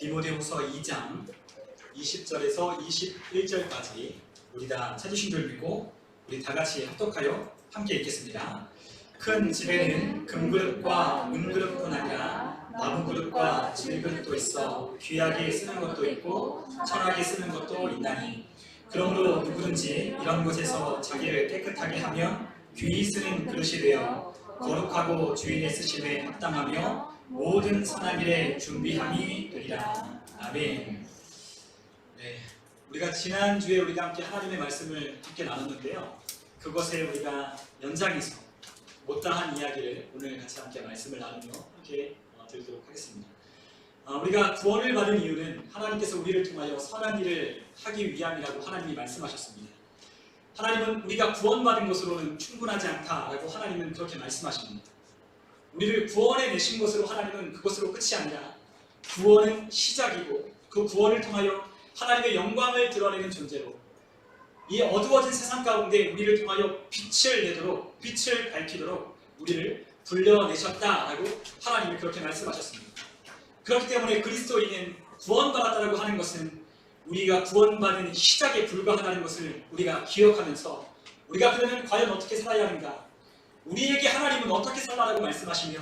디모데후서 2장 20절에서 21절까지 우리 다 찾으신 줄 믿고 우리 다 같이 합독하여 함께 읽겠습니다. 큰 집에는 금그릇과 은그릇뿐 아니라 나무그릇과 질그릇도 있어 귀하게 쓰는 것도 있고 천하게 쓰는 것도 있나니 그러므로 누구든지 이런 곳에서 자기를 깨끗하게 하면 귀히 쓰는 그릇이 되어 거룩하고 주인의 쓰심에 합당하며 모든 선한 일에 준비함이 되리라. 아멘. 네, 우리가 지난주에 우리가 함께 하나님의 말씀을 함께 나눴는데요. 그것에 우리가 연장해서 못다한 이야기를 오늘 같이 함께 말씀을 나누며 함께 드리도록 하겠습니다. 우리가 구원을 받은 이유는 하나님께서 우리를 통하여 선한 일을 하기 위함이라고 하나님이 말씀하셨습니다. 하나님은 우리가 구원받은 것으로는 충분하지 않다라고 하나님은 그렇게 말씀하십니다. 우리를 구원해 내신 것으로 하나님은 그것으로 끝이 아니라 구원은 시작이고 그 구원을 통하여 하나님의 영광을 드러내는 존재로 이 어두워진 세상 가운데 우리를 통하여 빛을 내도록 빛을 밝히도록 우리를 불러내셨다라고 하나님이 그렇게 말씀하셨습니다. 그렇기 때문에 그리스도인은 구원받았다라고 하는 것은 우리가 구원받은 시작에 불과하다는 것을 우리가 기억하면서 우리가 그러면 과연 어떻게 살아야 하는가? 우리에게 하나님은 어떻게 살라라고 말씀하시며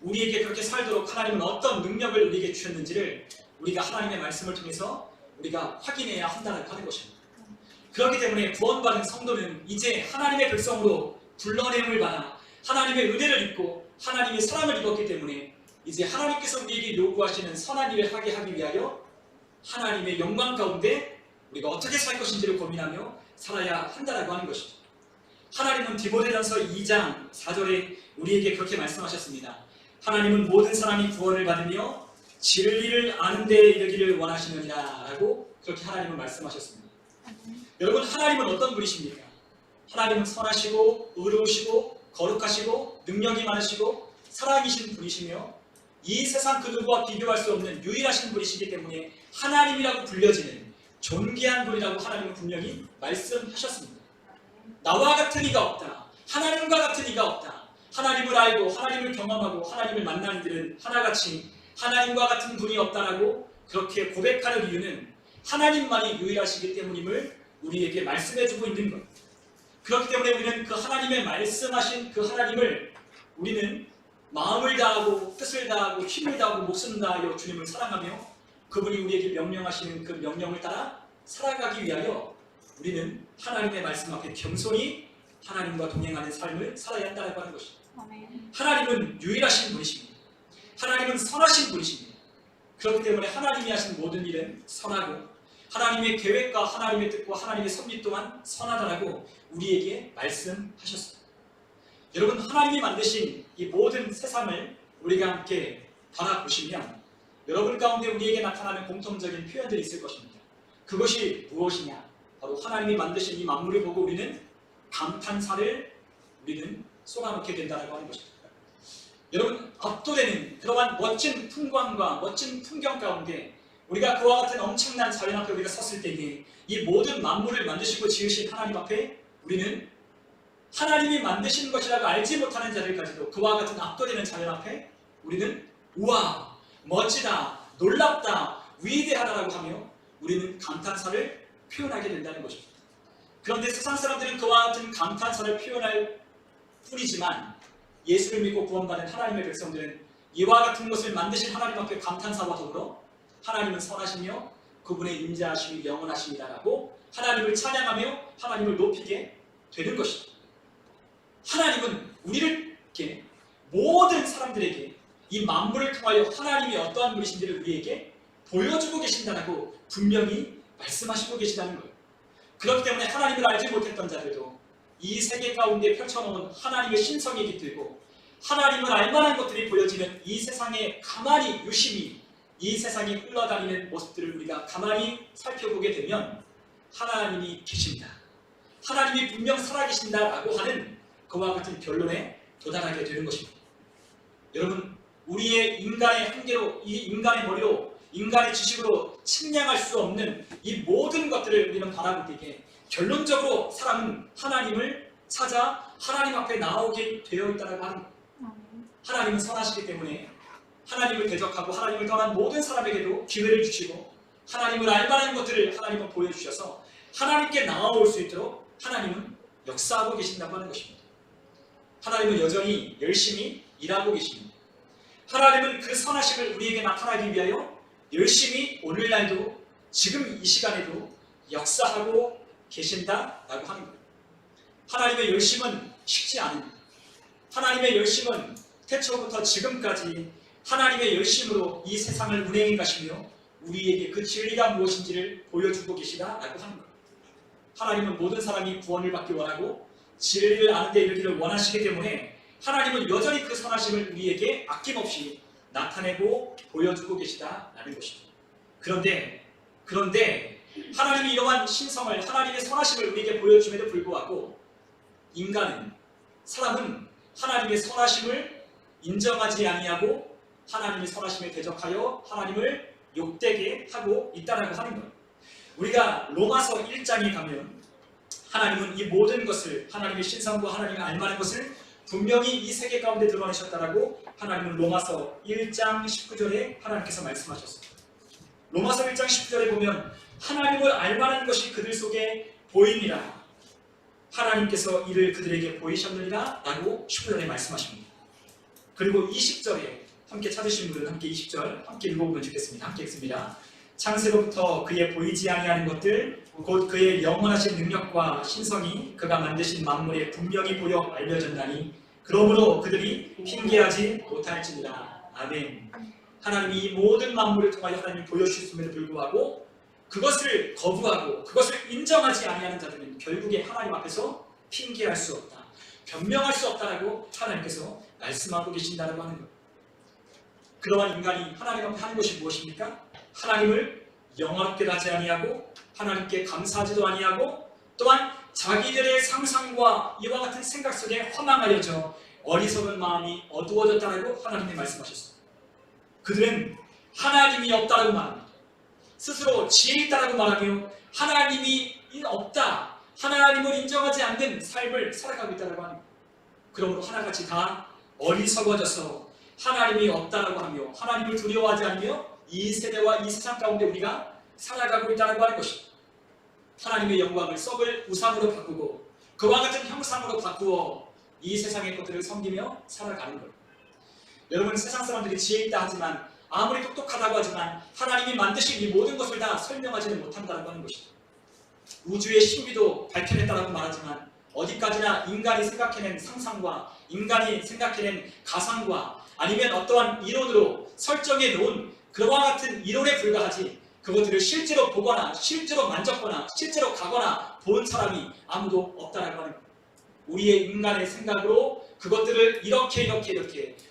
우리에게 그렇게 살도록 하나님은 어떤 능력을 우리에게 주셨는지를 우리가 하나님의 말씀을 통해서 우리가 확인해야 한다는 하는 것입니다. 그렇기 때문에 구원받은 성도는 이제 하나님의 백성으로 불러냄을 받아 하나님의 은혜를 입고 하나님의 사랑을 입었기 때문에 이제 하나님께서 우리에게 요구하시는 선한 일을 하기 위하여 하나님의 영광 가운데 우리가 어떻게 살 것인지를 고민하며 살아야 한다라고 하는 것이죠. 하나님은 디모데전서 2장 4절에 우리에게 그렇게 말씀하셨습니다. 하나님은 모든 사람이 구원을 받으며 진리를 아는 데에 이르기를 원하시느니라 라고 그렇게 하나님은 말씀하셨습니다. 여러분, 하나님은 어떤 분이십니까? 하나님은 선하시고 의로우시고 거룩하시고 능력이 많으시고 사랑이신 분이시며 이 세상 그 누구와 비교할 수 없는 유일하신 분이시기 때문에 하나님이라고 불려지는 존귀한 분이라고 하나님은 분명히 말씀하셨습니다. 나와 같은 이가 없다. 하나님과 같은 이가 없다. 하나님을 알고 하나님을 경험하고 하나님을 만나는 일은 하나같이 하나님과 같은 분이 없다라고 그렇게 고백하는 이유는 하나님만이 유일하시기 때문임을 우리에게 말씀해주고 있는 것. 그렇기 때문에 우리는 그 하나님의 말씀하신 그 하나님을 우리는 마음을 다하고 뜻을 다하고 힘을 다하고 목숨을 다하여 주님을 사랑하며 그분이 우리에게 명령하시는 그 명령을 따라 살아가기 위하여 우리는 하나님의 말씀 앞에 겸손히 하나님과 동행하는 삶을 살아야 한다고 하는 것입니다. 하나님은 유일하신 분이십니다. 하나님은 선하신 분이십니다. 그렇기 때문에 하나님이 하신 모든 일은 선하고 하나님의 계획과 하나님의 뜻과 하나님의 섭리 또한 선하다라고 우리에게 말씀하셨습니다. 여러분, 하나님이 만드신 이 모든 세상을 우리가 함께 바라보시면 여러분 가운데 우리에게 나타나는 공통적인 표현들이 있을 것입니다. 그것이 무엇이냐? 바로 하나님이 만드신 이 만물을 보고 우리는 감탄사를 우리는 쏟아놓게 된다고 하는 것입니다. 여러분, 압도되는 그러한 멋진 풍광과 멋진 풍경 가운데 우리가 그와 같은 엄청난 자연 앞에 우리가 섰을 때에 이 모든 만물을 만드시고 지으신 하나님 앞에 우리는 하나님이 만드신 것이라고 알지 못하는 자들까지도 그와 같은 압도되는 자연 앞에 우리는 우와, 멋지다, 놀랍다, 위대하다라고 하며 우리는 감탄사를 표현하게 된다는 것입니다. 그런데 세상 사람들은 그와 같은 감탄사를 표현할 뿐이지만 예수를 믿고 구원받은 하나님의 백성들은 이와 같은 것을 만드신 하나님 앞에 감탄사와 더불어 하나님은 선하시며 그분의 인자하심이 영원하십니다라고 하나님을 찬양하며 하나님을 높이게 되는 것이죠. 하나님은 우리를 이렇게 모든 사람들에게 이 만물을 통하여 하나님이 어떠한 분이신지를 우리에게 보여주고 계신다라고 분명히 말씀하시고 계시다는 거예요. 그렇기 때문에 하나님을 알지 못했던 자들도 이 세계 가운데 펼쳐놓은 하나님의 신성이 깃들고 하나님을 알만한 것들이 보여지는 이 세상에 가만히 유심히 이 세상에 흘러다니는 모습들을 우리가 가만히 살펴보게 되면 하나님이 계십니다. 하나님이 분명 살아계신다라고 하는 그와 같은 결론에 도달하게 되는 것입니다. 여러분, 우리의 인간의 한계로 이 인간의 머리로 인간의 지식으로 측량할 수 없는 이 모든 것들을 우리는 바라볼 때에 결론적으로 사람은 하나님을 찾아 하나님 앞에 나오게 되어 있다고 하는 거예요. 하나님은 선하시기 때문에 하나님을 대적하고 하나님을 떠난 모든 사람에게도 기회를 주시고 하나님을 알만한 것들을 하나님은 보여주셔서 하나님께 나아올 수 있도록 하나님은 역사하고 계신다고 하는 것입니다. 하나님은 여전히 열심히 일하고 계십니다. 하나님은 그 선하심을 우리에게 나타나기 위하여 열심히 오늘날도 지금 이 시간에도 역사하고 계신다라고 하는 거예요. 하나님의 열심은 쉽지 않습니다. 하나님의 열심은 태초부터 지금까지 하나님의 열심으로 이 세상을 운행해 가시며 우리에게 그 진리가 무엇인지를 보여주고 계시다라고 하는 거예요. 하나님은 모든 사람이 구원을 받기 원하고 진리를 아는 데 이르기를 원하시기 때문에 하나님은 여전히 그 선하심을 우리에게 아낌없이 나타내고 보여주고 계시다라는 것입니다. 그런데 하나님이 이러한 신성을 하나님의 선하심을 우리에게 보여줌에도 불구하고 사람은 하나님의 선하심을 인정하지 아니하고 하나님의 선하심에 대적하여 하나님을 욕되게 하고 있다라고 하는 거예요. 우리가 로마서 1장에 가면 하나님은 이 모든 것을 하나님의 신성과 하나님의 알만한 것을 분명히 이 세계 가운데 드러내셨다라고 하나님은 로마서 1장 19절에 하나님께서 말씀하셨습니다. 로마서 1장 19절에 보면 하나님을 알만한 것이 그들 속에 보이니라 하나님께서 이를 그들에게 보이셨느니라 라고 19절에 말씀하십니다. 그리고 20절에 함께 찾으신 분은 함께 20절 함께 읽어보면 좋겠습니다. 함께 읽습니다. 창세로부터 그의 보이지 아니하는 것들 곧 그의 영원하신 능력과 신성이 그가 만드신 만물에 분명히 보여 알려졌나니 그러므로 그들이 핑계하지 못할지니라. 아멘. 하나님이 이 모든 만물을 통하여 하나님이 보여주셨음에도 불구하고 그것을 거부하고 그것을 인정하지 아니하는 자들은 결국에 하나님 앞에서 핑계할 수 없다, 변명할 수 없다라고 하나님께서 말씀하고 계신다라고 하는 것. 그러한 인간이 하나님 앞에 하는 것이 무엇입니까? 하나님을 영화롭게 하지 아니하고 하나님께 감사하지도 아니하고 또한 자기들의 상상과 이와 같은 생각 속에 허망하여져 어리석은 마음이 어두워졌다라고 하나님이 말씀하셨습니다. 그들은 하나님이 없다라고 말합니다. 스스로 지혜 있다라고 말하며 하나님이 없다, 하나님을 인정하지 않는 삶을 살아가고 있다라고 합니다. 그러므로 하나같이 다 어리석어져서 하나님이 없다라고 하며 하나님을 두려워하지 않으며 이 세대와 이 세상 가운데 우리가 살아가고 있다는 하는 것입니다. 하나님의 영광을 썩을 우상으로 바꾸고 그와 같은 형상으로 바꾸어 이 세상의 것들을 섬기며 살아가는 것. 여러분, 세상 사람들이 지혜 있다 하지만 아무리 똑똑하다고 하지만 하나님이 만드신 이 모든 것을 다 설명하지는 못한다고 하는 것입니다. 우주의 신비도 밝혀냈다고 말하지만 어디까지나 인간이 생각해낸 상상과 인간이 생각해낸 가상과 아니면 어떠한 이론으로 설정해 놓은 그와 같은 이론에 불과하지 그것들을 실제로 보거나 실제로 만졌거나 실제로 가거나 본 사람이 아무도 없다라고 하는 거예요. 우리의 인간의 생각으로 그것들을 이렇게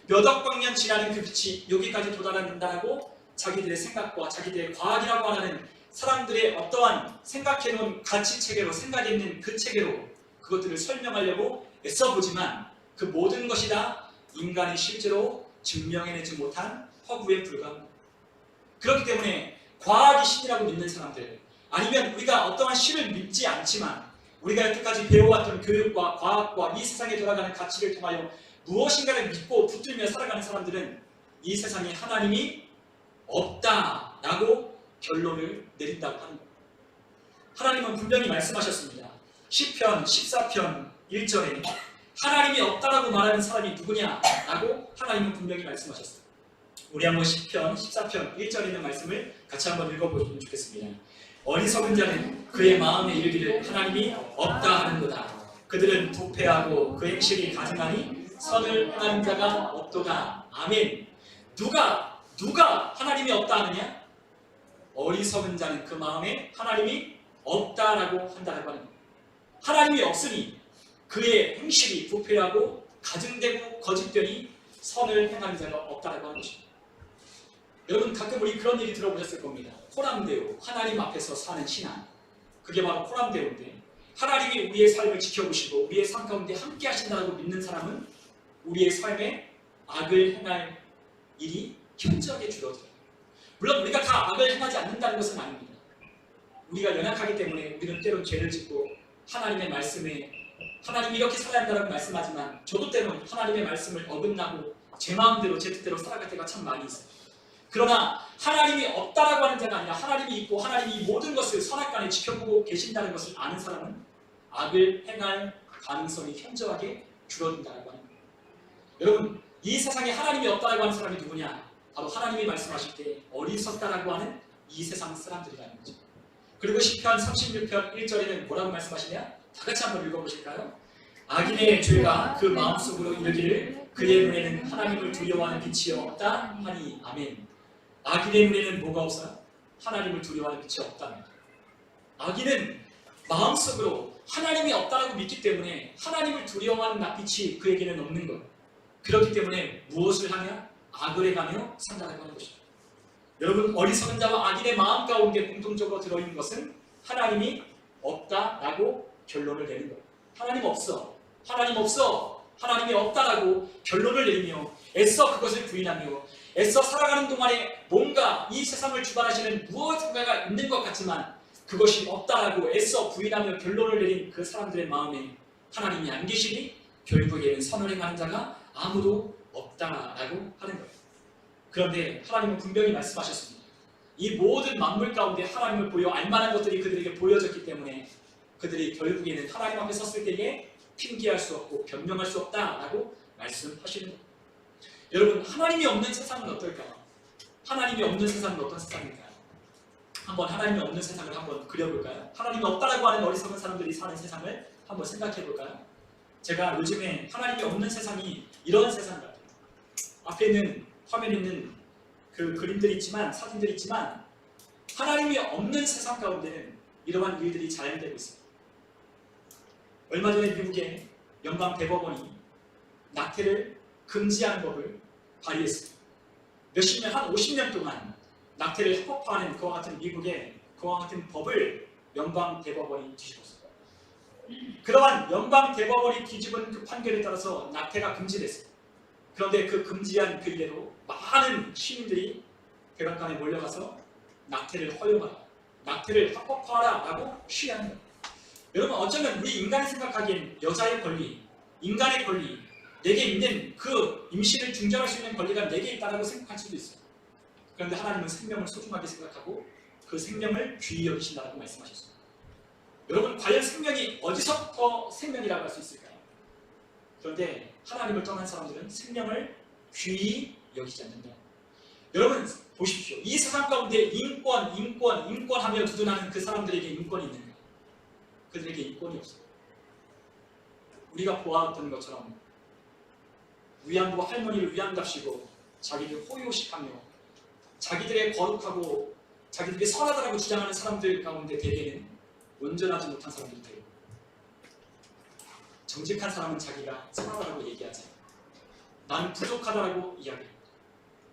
몇억 광년 지나는 그 빛이 여기까지 도달한다고 자기들의 생각과 자기들의 과학이라고 하는 사람들의 어떠한 생각해 놓은 가치 체계로 생각해 있는 그 체계로 그것들을 설명하려고 애써보지만 그 모든 것이 다 인간이 실제로 증명해내지 못한 허구에 불과합니다. 그렇기 때문에 과학이 신이라고 믿는 사람들 아니면 우리가 어떠한 신을 믿지 않지만 우리가 여태까지 배워왔던 교육과 과학과 이 세상에 돌아가는 가치를 통하여 무엇인가를 믿고 붙들며 살아가는 사람들은 이 세상에 하나님이 없다라고 결론을 내린다고 하는 겁니다. 하나님은 분명히 말씀하셨습니다. 시편 14편 1절에 하나님이 없다라고 말하는 사람이 누구냐라고 하나님은 분명히 말씀하셨어요. 우리 한번 시편 14편 1절에 있는 말씀을 같이 한번 읽어보시면 좋겠습니다. 어리석은 자는 그의 마음에 이르기를 하나님이 없다 하는도다. 그들은 부패하고 그 행실이 가증하니 선을 행하는 자가 없도다. 아멘. 누가 하나님이 없다 하느냐? 어리석은 자는 그 마음에 하나님이 없다라고 한다고 하는 겁니다. 하나님이 없으니 그의 행실이 부패하고 가증되고 거짓되니 선을 행하는 자가 없다라고 하는 것입니다. 여러분, 가끔 우리 그런 얘기 들어보셨을 겁니다. 코람데오, 하나님 앞에서 사는 신앙. 그게 바로 코람데오인데 하나님이 우리의 삶을 지켜보시고 우리의 삶 가운데 함께 하신다고 믿는 사람은 우리의 삶에 악을 행할 일이 현저하게 줄어들어요. 물론 우리가 다 악을 행하지 않는다는 것은 아닙니다. 우리가 연약하기 때문에 우리는 때론 죄를 짓고 하나님의 말씀에 하나님이 이렇게 살아야 한다고 말씀하지만 저도 때론 하나님의 말씀을 어긋나고 제 마음대로 제 뜻대로 살아갈 때가 참 많이 있어요. 그러나 하나님이 없다라고 하는 자가 아니라 하나님이 있고 하나님이 이 모든 것을 선악간에 지켜보고 계신다는 것을 아는 사람은 악을 행할 가능성이 현저하게 줄어든다라고 하는 거예요. 여러분, 이 세상에 하나님이 없다라고 하는 사람이 누구냐? 바로 하나님이 말씀하실 때 어리석다라고 하는 이 세상 사람들이라는 거죠. 그리고 시편 36편 1절에는 뭐라고 말씀하시냐? 다 같이 한번 읽어보실까요? 악인의 죄가 그 마음속으로 이르기를 그의 눈에는 하나님을 두려워하는 빛이 없다 하니. 아멘. 악인의 눈에는 뭐가 없어요? 하나님을 두려워하는 빛이 없답니다. 악인은 마음속으로 하나님이 없다라고 믿기 때문에 하나님을 두려워하는 빛이 그에게는 없는 거예요. 그렇기 때문에 무엇을 하며? 악을 해가며 산다라고 하는 것이죠. 여러분, 어리석은 자와 악인의 마음 가운데 공통적으로 들어있는 것은 하나님이 없다라고 결론을 내는 거예요. 하나님 없어, 하나님 없어, 하나님이 없다라고 결론을 내리며 애써 그것을 부인하며 애써 살아가는 동안에 뭔가 이 세상을 주관하시는 무엇인가가 있는 것 같지만 그것이 없다라고 애써 부인하며 결론을 내린 그 사람들의 마음에 하나님이 안 계시니 결국에는 선을 행하는 자가 아무도 없다라고 하는 거예요. 그런데 하나님은 분명히 말씀하셨습니다. 이 모든 만물 가운데 하나님을 보여 알만한 것들이 그들에게 보여졌기 때문에 그들이 결국에는 하나님 앞에 섰을 때에 핑계할 수 없고 변명할 수 없다라고 말씀하시는 거예요. 여러분, 하나님이 없는 세상은 어떨까요? 하나님이 없는 세상은 어떤 세상일까요? 한번 하나님이 없는 세상을 한번 그려볼까요? 하나님이 없다라고 하는 어리석은 사람들이 사는 세상을 한번 생각해볼까요? 제가 요즘에 하나님이 없는 세상이 이런 세상 같아요. 앞에 있는 화면에 있는 그 그림들이 있지만, 사진들이 있지만 하나님이 없는 세상 가운데는 이러한 일들이 잘 되고 있습니다. 얼마 전에 미국의 연방 대법원이 낙태를 금지하는 법을 발의했습니다. 몇십 년, 한 50년 동안 낙태를 합법화하는 그와 같은 미국의 그와 같은 법을 연방 대법원이 뒤집었습니다. 그러한 연방 대법원이 뒤집은 그 판결에 따라서 낙태가 금지됐습니다. 그런데 그 금지한 그 일례로 많은 시민들이 백악관에 몰려가서 낙태를 허용하라, 낙태를 합법화하라라고 시위하는 거예요. 여러분, 어쩌면 우리 인간이 생각하기엔 여자의 권리, 인간의 권리, 내게 있는 그 임신을 중절할 수 있는 권리가 내게 있다고 생각할 수도 있어요. 그런데 하나님은 생명을 소중하게 생각하고 그 생명을 귀히 여기신다고 말씀하셨습니다. 여러분, 과연 생명이 어디서부터 생명이라고 할 수 있을까요? 그런데 하나님을 떠난 사람들은 생명을 귀히 여기지 않는다. 여러분 보십시오. 이 세상 가운데 인권하며 두둔하는 그 사람들에게 인권이 있는가? 그들에게 인권이 없어요. 우리가 보았던 것처럼 위안부 할머니를 위안답시고 자기들 호요식하며 자기들의 거룩하고 자기들이 선하다라고 주장하는 사람들 가운데 대개는 온전하지 못한 사람들이 돼요. 정직한 사람은 자기가 선하다라고 얘기하지, 나는 부족하다라고 이야기해요.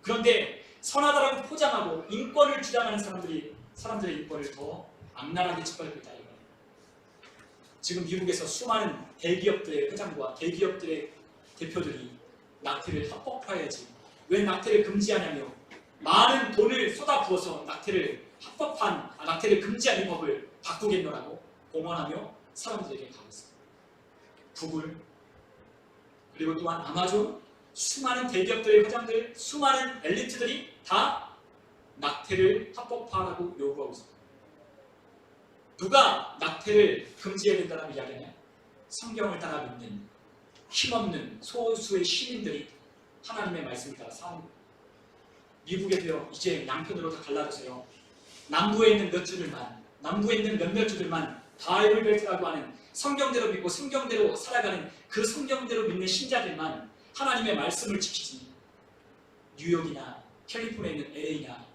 그런데 선하다라고 포장하고 인권을 주장하는 사람들의 인권을 더 악랄하게 짓밟고 있다. 지금 미국에서 수많은 대기업들의 회장과 대기업들의 대표들이 낙태를 합법화해야지, 왜 낙태를 금지하냐며 많은 돈을 쏟아부어서 낙태를 낙태를 금지하는 법을 바꾸겠노라고 공언하며 사람들에게 가고 있습니다. 구글, 그리고 또한 아마존, 수많은 대기업들의 회장들, 수많은 엘리트들이 다 낙태를 합법화하라고 요구하고 있습니다. 누가 낙태를 금지해야 된다는 이야기냐? 성경을 따라 믿는 힘없는 소수의 시민들이 하나님의 말씀을 따라 사는 거예요. 미국에도요, 이제 양편으로 다 갈라져서요, 남부에 있는 몇 주들만, 남부에 있는 몇몇 주들만 바이블 벨트라고 하는 성경대로 믿고 성경대로 살아가는 그 성경대로 믿는 신자들만 하나님의 말씀을 지키지, 뉴욕이나 캘리포니아에 있는 LA나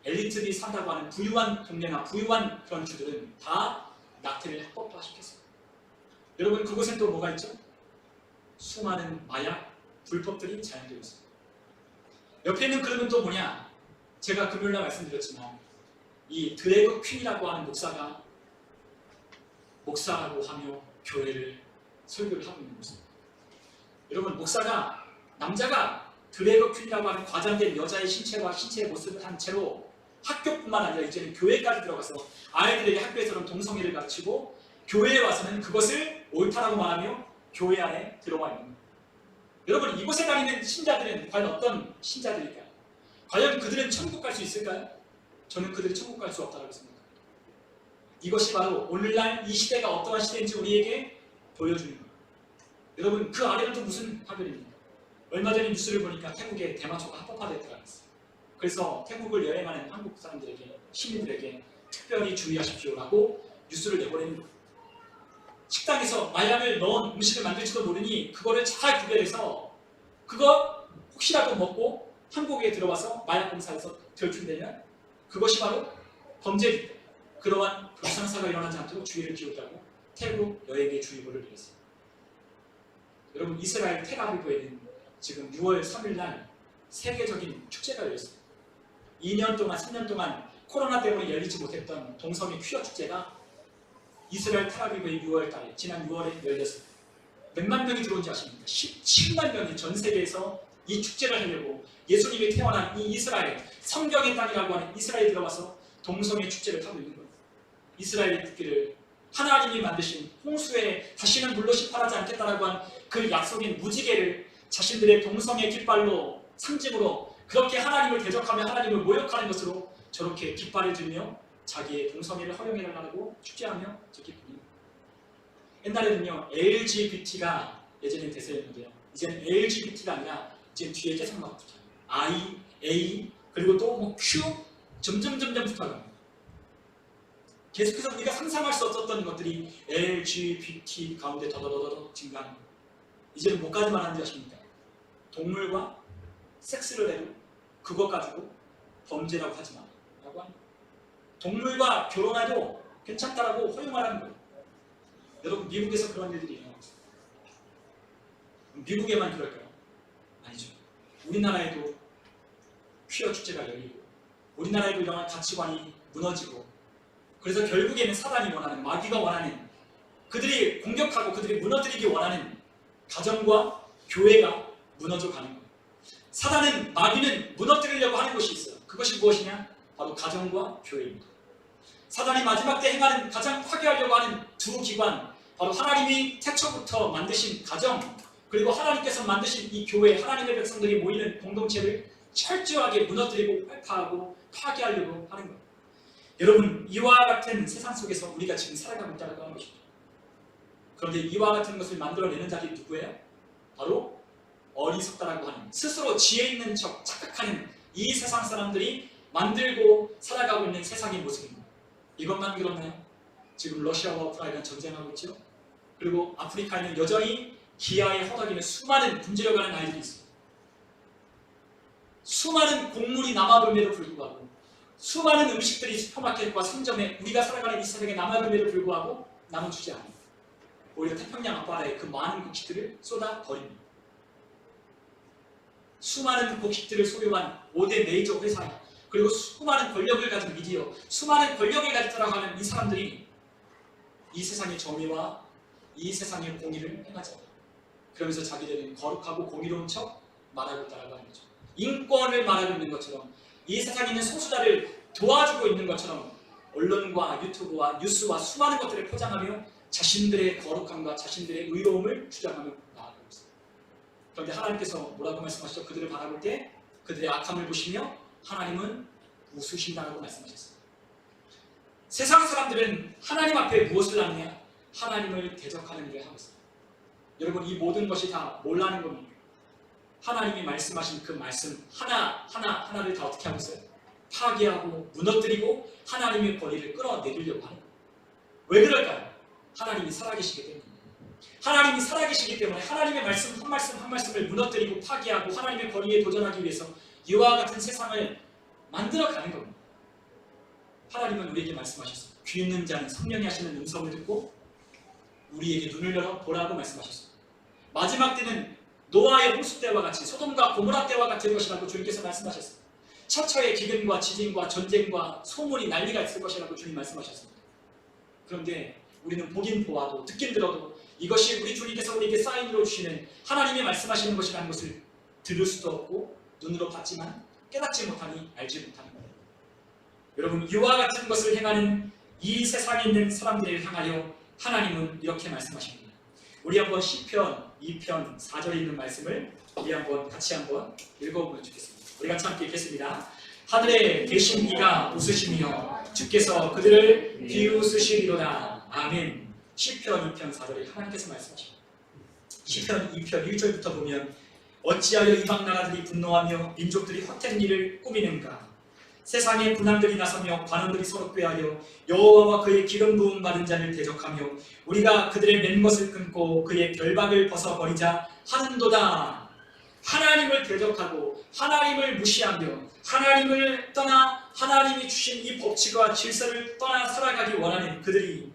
엘리트들이 산다고 하는 부유한 동네나 부유한 그런 주들은 다 낙태를 합법화시켰어요. 여러분, 그곳엔 또 뭐가 있죠? 수많은 마약, 불법들이 자행되고 있습니다. 옆에 있는 그림은 또 뭐냐? 제가 금요일날 말씀드렸지만 이 드래그 퀸이라고 하는 목사라고 하며 교회를 설교를 하고 있는 모습입니다. 여러분, 남자가 드래그 퀸이라고 하는 과장된 여자의 신체의 모습을 한 채로 학교뿐만 아니라 이제는 교회까지 들어가서 아이들에게 학교에서는 동성애를 가르치고 교회에 와서는 그것을 옳다라고 말하며 교회 안에 들어와 있는 거예요. 여러분, 이곳에 다니는 신자들은 과연 어떤 신자들일까요? 과연 그들은 천국 갈 수 있을까요? 저는 그들이 천국 갈 수 없다고 생각합니다. 이것이 바로 오늘날 이 시대가 어떠한 시대인지 우리에게 보여주는 거예요. 여러분, 그 아래는 또 무슨 파별입니까? 얼마 전에 뉴스를 보니까 태국에 대마초가 합법화됐다고 했어요. 그래서 태국을 여행하는 한국 사람들에게, 시민들에게 특별히 주의하십시오라고 뉴스를 내보내는 거예요. 식당에서 마약을 넣은 음식을 만들지도 모르니 그거를 잘 구별해서 그거 혹시라도 먹고 한국에 들어와서 마약 공사에서 결핍되면 그것이 바로 범죄입니다. 그러한 불상사가 일어나지 않도록 주의를 기울이라고 태국 여행의 주의보를 드렸습니다. 여러분, 이스라엘 텔아비브에는 지금 6월 3일 날 세계적인 축제가 열렸습니다. 2년 동안, 3년 동안 코로나 때문에 열리지 못했던 동성애 퀴어 축제가 이스라엘 텔아비브의 6월 달에, 지난 6월에 열렸습니다. 몇만 명이 들어온지 아십니까? 17만 명이 전 세계에서 이 축제를 하려고 예수님이 태어난 이 이스라엘, 성경의 땅이라고 하는 이스라엘에 들어와서 동성애 축제를 하고 있는 거예요. 이스라엘이 듣기를 하나님이 만드신 홍수에 다시는 물로 심판하지 않겠다라고 한 그 약속인 무지개를 자신들의 동성애 깃발로, 상징으로 그렇게 하나님을 대적하며 하나님을 모욕하는 것으로 저렇게 깃발을 들며 자기의 동성애를 허용해달라고 축제하며 저렇게 부립니다. 옛날에는요, LGBT가 예전에 대세였는데요, 이제는 LGBT가 아니라 이제 뒤에 계속만 붙어요. I, A, 그리고 또 뭐 Q, 점점 붙어갑니다. 계속해서 우리가 상상할 수 없었던 것들이 LGBT 가운데 더더더더 증가하는 거예요. 이제는 뭐까지만 하는지 아십니까? 동물과 섹스를 해도 그것 가지고 범죄라고 하지 마 라고 합니다. 동물과 결혼해도 괜찮다라고 허용하라는 거예요. 여러분, 미국에서 그런 일들이 일어나고 있어요. 미국에만 그럴까요? 아니죠. 우리나라에도 퀴어 축제가 열리고 우리나라에도 이러한 가치관이 무너지고, 그래서 결국에는 사단이 원하는, 마귀가 원하는, 그들이 공격하고 그들이 무너뜨리기 원하는 가정과 교회가 무너져 가는 거예요. 사단은, 마귀는 무너뜨리려고 하는 것이 있어요. 그것이 무엇이냐? 바로 가정과 교회입니다. 사단이 마지막 때 행하는, 가장 파괴하려고 하는 두 기관, 바로 하나님이 태초부터 만드신 가정, 그리고 하나님께서 만드신 이 교회, 하나님의 백성들이 모이는 공동체를 철저하게 무너뜨리고 회파하고 파괴하려고 하는 거예요. 여러분, 이와 같은 세상 속에서 우리가 지금 살아가고 있다는 것입니다. 그런데 이와 같은 것을 만들어내는 자들이 누구예요? 바로 어리석다라고 하는, 스스로 지혜 있는 척 착각하는 이 세상 사람들이 만들고 살아가고 있는 세상의 모습입니다. 이것만 그렇나요? 지금 러시아와 우크라이나 전쟁하고 있죠. 그리고 아프리카에는 여전히 기아에 허덕이는 수많은 굶주려가는 아이들이 있습니다. 수많은 곡물이 남아돌에도 불구하고, 수많은 음식들이 슈퍼마켓과 상점에 우리가 살아가는 이 세상에 남아돌에도 불구하고 남은 주지 않아요. 오히려 태평양 앞바다에 그 많은 곡식들을 쏟아 버립니다. 수많은 곡식들을 소유한 5대 메이저 회사, 그리고 수많은 권력을 가진 미디어, 수많은 권력을 가졌다고 하는 이 사람들이 이 세상의 정의와 이 세상의 공의를 행하지 않아요. 그러면서 자기들은 거룩하고 공의로운 척 말하고 있다고 하는 거죠. 인권을 말하고 있는 것처럼, 이 세상에 있는 소수자를 도와주고 있는 것처럼 언론과 유튜브와 뉴스와 수많은 것들을 포장하며 자신들의 거룩함과 자신들의 의로움을 주장하며 나아가고 있습니다. 그런데 하나님께서 뭐라고 말씀하시죠? 그들을 바라볼 때 그들의 악함을 보시며 하나님은 웃으신다라고 말씀하셨습니다. 세상 사람들은 하나님 앞에 무엇을 하느냐? 하나님을 대적하는 일을 하고 있습니다. 여러분, 이 모든 것이 다 뭘라는 겁니까? 하나님이 말씀하신 그 말씀 하나를 다 어떻게 하고 있어요? 파괴하고 무너뜨리고 하나님의 권위를 끌어내리려고 하는 거예요. 왜 그럴까요? 하나님이 살아계시기 때문입니다. 하나님이 살아계시기 때문에 하나님의 말씀 한 말씀 한 말씀을 무너뜨리고 파괴하고 하나님의 권위에 도전하기 위해서 이와 같은 세상을 만들어가는 겁니다. 하나님은 우리에게 말씀하셨습니다. 귀 있는 자는 성령이 하시는 음성을 듣고 우리에게 눈을 열어 보라고 말씀하셨습니다. 마지막 때는 노아의 홍수 때와 같이, 소돔과 고모라 때와 같을 것이라고 주님께서 말씀하셨습니다. 처처의 기근과 지진과 전쟁과 소문이 난리가 있을 것이라고 주님 말씀하셨습니다. 그런데 우리는 보긴 보아도 듣긴 들어도 이것이 우리 주님께서 우리에게 사인으로 주시는 하나님이 말씀하시는 것이라는 것을 들을 수도 없고 눈으로 봤지만 깨닫지 못하니 알지 못하는 거예요. 여러분, 이와 같은 것을 행하는 이 세상에 있는 사람들을 향하여 하나님은 이렇게 말씀하십니다. 우리 한번 시편 2편 4절에 있는 말씀을 우리 같이 한번 읽어보면 좋겠습니다. 우리 같이 함께 읽겠습니다. 하늘에 계신 이가 웃으시며 주께서 그들을 비웃으시리로다. 아멘. 시편 2편 4절에 하나님께서 말씀하십니다. 시편 2편 1절부터 보면 어찌하여 이방 나라들이 분노하며 민족들이 헛된 일을 꾸미는가. 세상에 군왕들이 나서며 관원들이 서로 꾀하여 여호와와 그의 기름 부음 받은 자를 대적하며 우리가 그들의 맨 것을 끊고 그의 결박을 벗어버리자 하는도다. 하나님을 대적하고 하나님을 무시하며 하나님을 떠나 하나님이 주신 이 법칙과 질서를 떠나 살아가기 원하는 그들이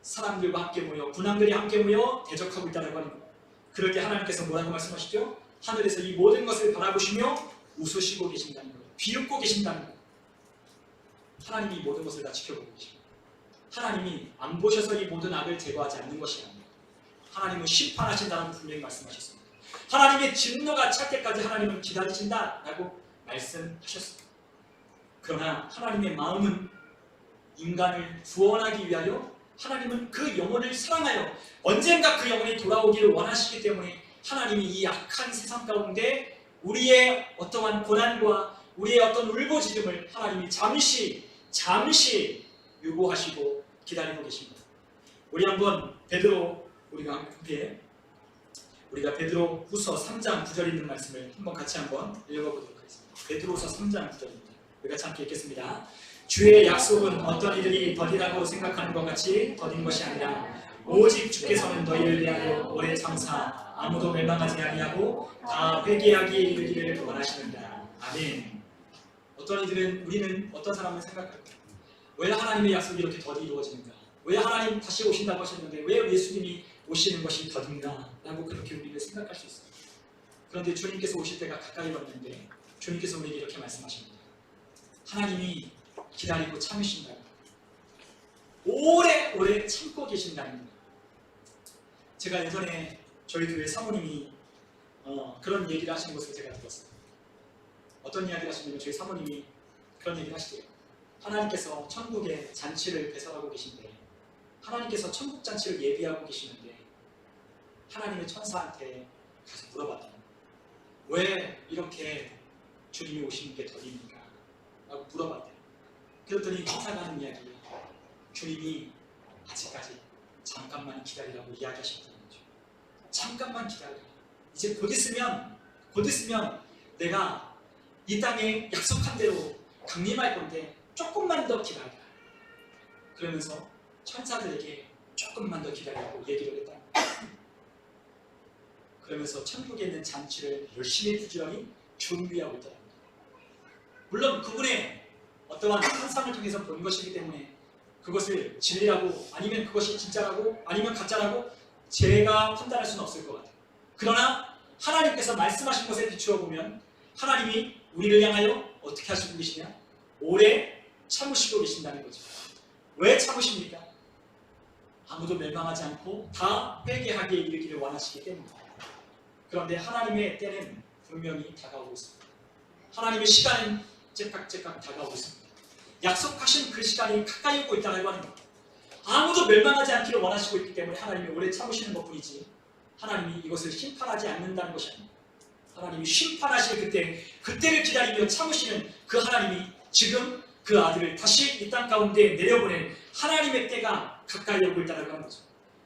사람들과 함께 모여 군왕들이 함께 모여 대적하고 있다는 겁니다. 그럴 때 하나님께서 뭐라고 말씀하시죠? 하늘에서 이 모든 것을 바라보시며 웃으시고 계신다는 거예요. 비웃고 계신다는 거예요. 하나님이 이 모든 것을 다 지켜보고 계십니다. 하나님이 안 보셔서 이 모든 악을 제거하지 않는 것이 아닙니다. 하나님은 심판하신다는 분명히 말씀하셨습니다. 하나님의 진노가 찰 때까지 하나님은 기다리신다라고 말씀하셨습니다. 그러나 하나님의 마음은 인간을 구원하기 위하여 하나님은 그 영혼을 사랑하여 언젠가 그 영혼이 돌아오기를 원하시기 때문에 하나님이 이 악한 세상 가운데 우리의 어떠한 고난과 우리의 어떤 울부짖음을 하나님이 잠시 유보하시고 기다리고 계십니다. 우리 한번 우리가 베드로 후서 3장 9절 있는 말씀을 한번 같이 한번 읽어보도록 하겠습니다. 베드로 후서 3장 9절입니다. 우리 같이 함께 읽겠습니다. 주의 약속은 어떤 이들이 더디다고 생각하는 것 같이 더딘 것이 아니라 오직 주께서는 너희를 위하여 오래 참사 아무도 멸망하지 아니하고 다 회개하기에 이르기를 원하시는다. 아멘. 우리는 어떤 사람을 생각할까? 왜 하나님의 약속이 이렇게 더디 이루어지는가? 왜 하나님 다시 오신다고 하셨는데 왜 예수님이 오시는 것이 더딘가? 라고 그렇게 우리를 생각할 수 있어요. 그런데 주님께서 오실 때가 가까이 왔는데 주님께서 우리에게 이렇게 말씀하십니다. 하나님이 기다리고 참으신다. 오래 참고 계신다는 겁니다. 제가 예전에 저희 교회 사모님이 그런 얘기를 하시는 것을 제가 들었어요. 어떤 이야기를 하시냐면 저희 사모님이 그런 얘기를 하시대요. 하나님께서 천국에 잔치를 배설하고 계신데 하나님께서 천국 잔치를 예비하고 계시는데 하나님의 천사한테 가서 물어봤다. 왜 이렇게 주님이 오시는 게 더딥니까? 라고 물어봤대요. 그랬더니 천사가 하는 이야기예요. 주님이 아직까지 잠깐만 기다리라고 이야기하셨다는 거죠. 잠깐만 기다려. 이제 곧 있으면 내가 이 땅에 약속한 대로 강림할 건데 조금만 더 기다려. 그러면서 천사들에게 조금만 더 기다리라고 얘기를 했다. 그러면서 천국에 있는 잔치를 열심히 부지런히 준비하고 있다. 물론 그분의 어떠한 환상을 통해서 본 것이기 때문에 그것을 진리라고 아니면 그것이 진짜라고 아니면 가짜라고 제가 판단할 수는 없을 것 같아요. 그러나 하나님께서 말씀하신 것에 비추어 보면 하나님이 우리를 향하여 어떻게 하시고 계시냐? 오래 참으시고 계신다는 거죠. 왜 참으십니까? 아무도 멸망하지 않고 다 회개하기에 이르기를 원하시기 때문입니다. 그런데 하나님의 때는 분명히 다가오고 있습니다. 하나님의 시간은 째깍째깍 다가오고 있습니다. 약속하신 그 시간이 가까이 오고 있다고 하는 겁니다. 아무도 멸망하지 않기를 원하시고 있기 때문에 하나님이 오래 참으시는 것뿐이지 하나님이 이것을 심판하지 않는다는 것이 아닙니다. 하나님이 심판하실 그때를 기다리며 참으시는 그 하나님이 지금 그 아들을 다시 이 땅 가운데 내려보낸 하나님의 때가 가까이 오고 있다는 거죠.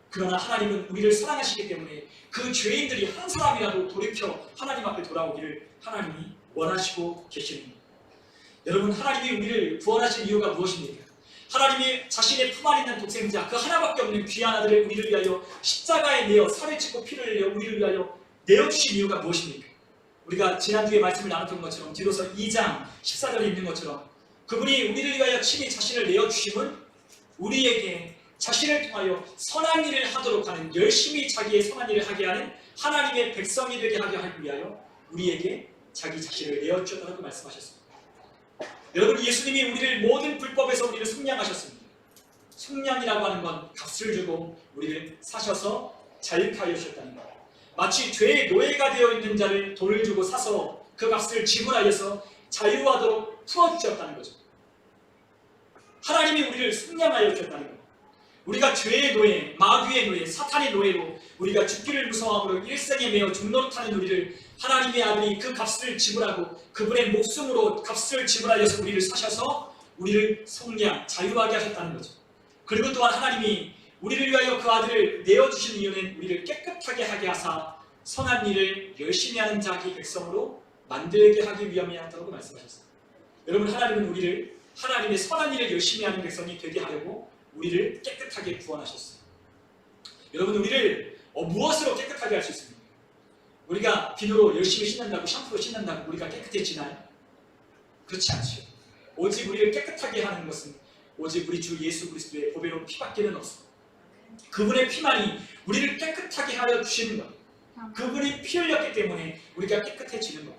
그러나 하나님은 우리를 사랑하시기 때문에 그 죄인들이 한 사람이라도 돌이켜 하나님 앞에 돌아오기를 하나님이 원하시고 계시는 겁니다. 여러분, 하나님이 우리를 구원하신 이유가 무엇입니까? 하나님이 자신의 품 안에 있는 독생자 그 하나밖에 없는 귀한 아들을 우리를 위하여 십자가에 내어 살을 찢고 피를 흘려 우리를 위하여 내어주신 이유가 무엇입니까? 우리가 지난주에 말씀을 나눴던 것처럼 디도서 2장 14절에 있는 것처럼 그분이 우리를 위하여 친히 자신을 내어주심은 우리에게 자신을 통하여 선한 일을 하도록 하는, 열심히 자기의 선한 일을 하게 하는 하나님의 백성이 되게 하기 위하여 우리에게 자기 자신을 내어주셨다고 말씀하셨습니다. 여러분, 예수님이 우리를 모든 불법에서 우리를 속량하셨습니다. 속량이라고 하는 건 값을 주고 우리를 사셔서 자유케 하여 주셨다는 것. 마치 죄의 노예가 되어 있는 자를 돈을 주고 사서 그 값을 지불하여서 자유하도록 풀어주셨다는 거죠. 하나님이 우리를 속량하여 주셨다는 것. 우리가 죄의 노예, 마귀의 노예, 사탄의 노예로 우리가 죽기를 무서워함으로 일생에 매어 종노릇하는 우리를 하나님의 아들이 그 값을 지불하고 그분의 목숨으로 값을 지불하여서 우리를 사셔서 우리를 속량, 자유하게 하셨다는 거죠. 그리고 또한 하나님이 우리를 위하여 그 아들을 내어주신 이유는 우리를 깨끗하게 하게 하사 선한 일을 열심히 하는 자기 백성으로 만들게 하기 위함이었다고 말씀하셨어요. 여러분, 하나님은 우리를 하나님의 선한 일을 열심히 하는 백성이 되게 하려고 우리를 깨끗하게 구원하셨어요. 여러분, 우리를 무엇으로 깨끗하게 할 수 있습니까? 우리가 비누로 열심히 씻는다고, 샴푸로 씻는다고 우리가 깨끗해지나요? 그렇지 않죠. 오직 우리를 깨끗하게 하는 것은 오직 우리 주 예수 그리스도의 보배로운 피밖에는 없습니다. 그분의 피만이 우리를 깨끗하게 하여 주시는 것. 그분이 피 흘렸기 때문에 우리가 깨끗해지는 것.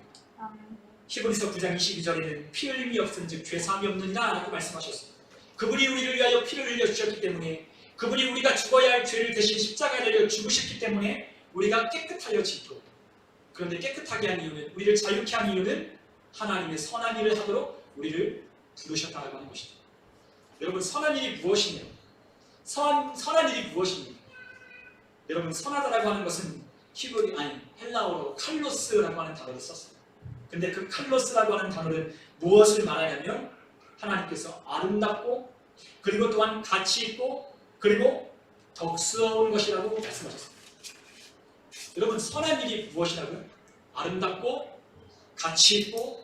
히브리서 9장 22절에는 피 흘림이 없은즉 죄사함이 없느니라 라고 말씀하셨습니다. 그분이 우리를 위하여 피를 흘려 주셨기 때문에, 그분이 우리가 죽어야 할 죄를 대신 십자가에 달려 죽으셨기 때문에 우리가 깨끗하여지고, 그런데 깨끗하게 한 이유는, 우리를 자유케 한 이유는 하나님의 선한 일을 하도록 우리를 부르셨다고 하는 것이죠. 여러분, 선한 일이 무엇이냐? 선한 일이 무엇입니까? 여러분, 선하다라고 하는 것은 헬라어로 칼로스라고 하는 단어를 썼어요. 근데 그 칼로스라고 하는 단어는 무엇을 말하냐면 하나님께서 아름답고, 그리고 또한 가치 있고, 그리고 덕스러운 것이라고 말씀하셨습니다. 여러분, 선한 일이 무엇이라고요? 아름답고 가치 있고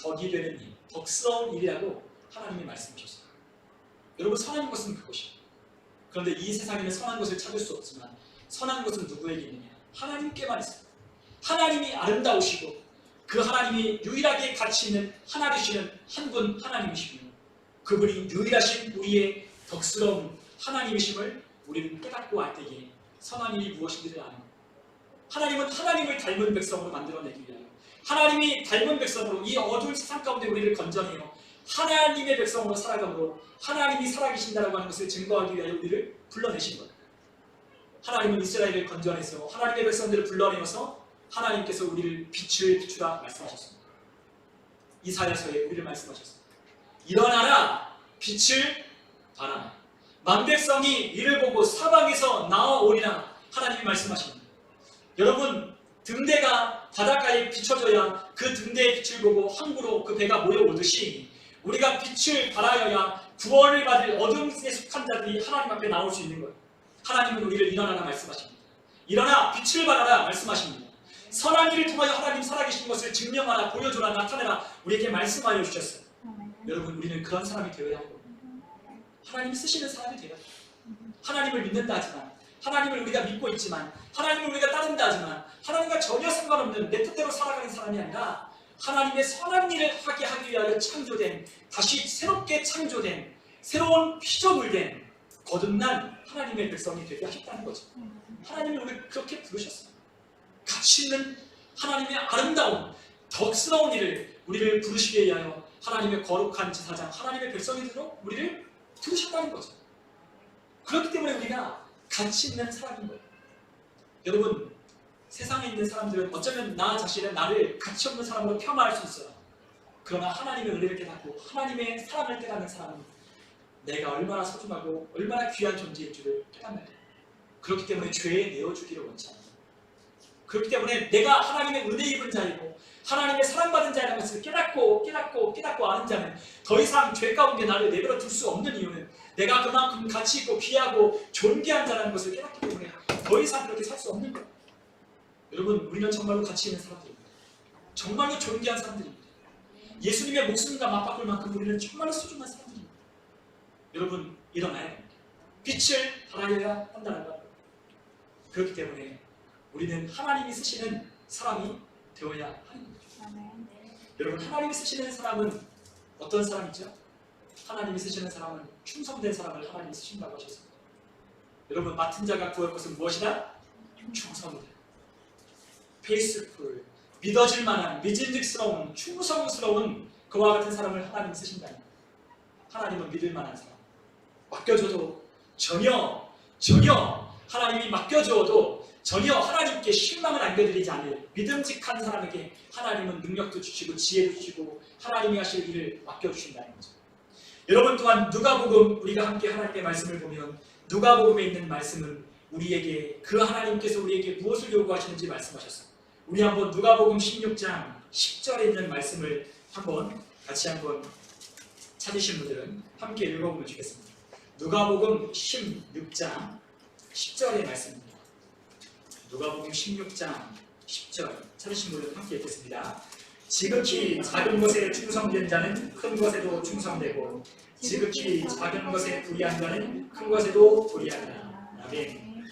덕이 되는 일, 덕스러운 일이라고 하나님이 말씀하셨어요. 여러분, 선한 것은 그것이에요. 그런데 이 세상에는 선한 것을 찾을 수 없지만 선한 것은 누구에게 있느냐? 하나님께만 있습니다. 하나님이 아름다우시고 그 하나님이 유일하게 가치 있는 하나 되시는 한 분 하나님이시며, 그분이 유일하신 우리의 덕스러운 하나님이심을 우리는 깨닫고 알 때에 선한 일이 무엇인지를 아는 겁니다. 하나님은 하나님을 닮은 백성으로 만들어내기 위하여, 하나님이 닮은 백성으로 이 어두운 세상 가운데 우리를 건져내어 하나님의 백성으로 살아감으로 하나님이 살아계신다라고 하는 것을 증거하기 위하여 우리를 불러내신 거예요. 하나님은 이스라엘을 건져내서 하나님의 백성들을 불러내어서 하나님께서 우리를 빛을 비추라 말씀하셨습니다. 이사야서에 우리를 말씀하셨습니다. 일어나라, 빛을 발하라. 만백성이 이를 보고 사방에서 나와오리라 하나님이 말씀하십니다. 여러분, 등대가 바닷가에 비춰져야 그 등대의 빛을 보고 항구로 그 배가 모여오듯이 우리가 빛을 발하여야 구원을 받을 어둠에 속한 자들이 하나님 앞에 나올 수 있는 거예요. 하나님은 우리를 일어나라 말씀하십니다. 일어나 빛을 발하라 말씀하십니다. 선한 일을 통하여 하나님 살아계신 것을 증명하라, 보여주라, 나타내라 우리에게 말씀하여 주셨어요. 여러분, 우리는 그런 사람이 되어야 하고, 하나님이 쓰시는 사람이 되어야 해요. 하나님을 믿는다 하지만, 하나님을 우리가 믿고 있지만, 하나님을 우리가 따른다 하지만 하나님과 전혀 상관없는 내 뜻대로 살아가는 사람이 아니라 하나님의 선한 일을 하기 위하여 창조된, 다시 새롭게 창조된, 새로운 피조물 된 거듭난 하나님의 백성이 되게 하셨다는 거죠. 하나님이 우리를 그렇게 부르셨어요. 가치 있는 하나님의 아름다운 덕스러운 일을 우리를 부르시게 위하여 하나님의 거룩한 제사장, 하나님의 백성이 되도록 우리를 부르셨다는 거죠. 그렇기 때문에 우리가 가치 있는 사람인 거예요. 여러분, 세상에 있는 사람들은 어쩌면 나 자신은 나를 가치 없는 사람으로 폄하할 수 있어요. 그러나 하나님의 은혜를 깨닫고 하나님의 사랑을 깨닫는 사람은 내가 얼마나 소중하고 얼마나 귀한 존재인 줄을 깨닫는 거예요. 그렇기 때문에 죄에 내어주기를 원치 않아요. 그렇기 때문에 내가 하나님의 은혜 입은 자이고 하나님의 사랑받은 자라는 것을 깨닫고 아는 자는 더 이상 죄 가운데 나를 내버려 둘 수 없는 이유는 내가 그만큼 가치 있고 귀하고 존귀한 자라는 것을 깨닫기 때문에 더 이상 그렇게 살 수 없는 거예요. 여러분, 우리는 정말로 가치 있는 사람들입니다. 정말로 존귀한 사람들입니다. 예수님의 목숨과 맞바꿀 만큼 우리는 정말로 소중한 사람들입니다. 여러분, 일어나야 됩니다. 빛을 발하여야 한다는 것. 그렇기 때문에 우리는 하나님이 쓰시는 사람이 되어야 하는 거죠. 여러분, 하나님이 쓰시는 사람은 어떤 사람이죠? 하나님이 쓰시는 사람은 충성된 사람을 하나님이 쓰신다고 하셨습니다. 여러분, 맡은 자가 구할 것은 무엇이다? 충성이다. 페이스풀, 믿어질 만한, 믿음직스러운, 충성스러운 그와 같은 사람을 하나님이 쓰신다니. 하나님은 믿을 만한 사람. 맡겨줘도 전혀 하나님이 맡겨줘도 전혀 하나님께 실망을 안겨드리지 않을 믿음직한 사람에게 하나님은 능력도 주시고 지혜도 주시고 하나님이 하실 일을 맡겨주신다는 거죠. 여러분 또한 누가복음 우리가 함께 하나님의 말씀을 보면 누가복음에 있는 말씀은 우리에게 그 하나님께서 우리에게 무엇을 요구하시는지 말씀하셨어요. 우리 한번 누가복음 16장 10절에 있는 말씀을 같이 한번 찾으신 분들은 함께 읽어보면 좋겠습니다. 누가복음 16장 10절의 말씀입니다. 누가복음 16장 10절 찾으신 분들은 함께 읽겠습니다. 지극히 작은 것에 충성된 자는 큰 것에도 충성되고 지극히 작은 것에 불의한 자는 큰 것에도 불의하리라. 아멘.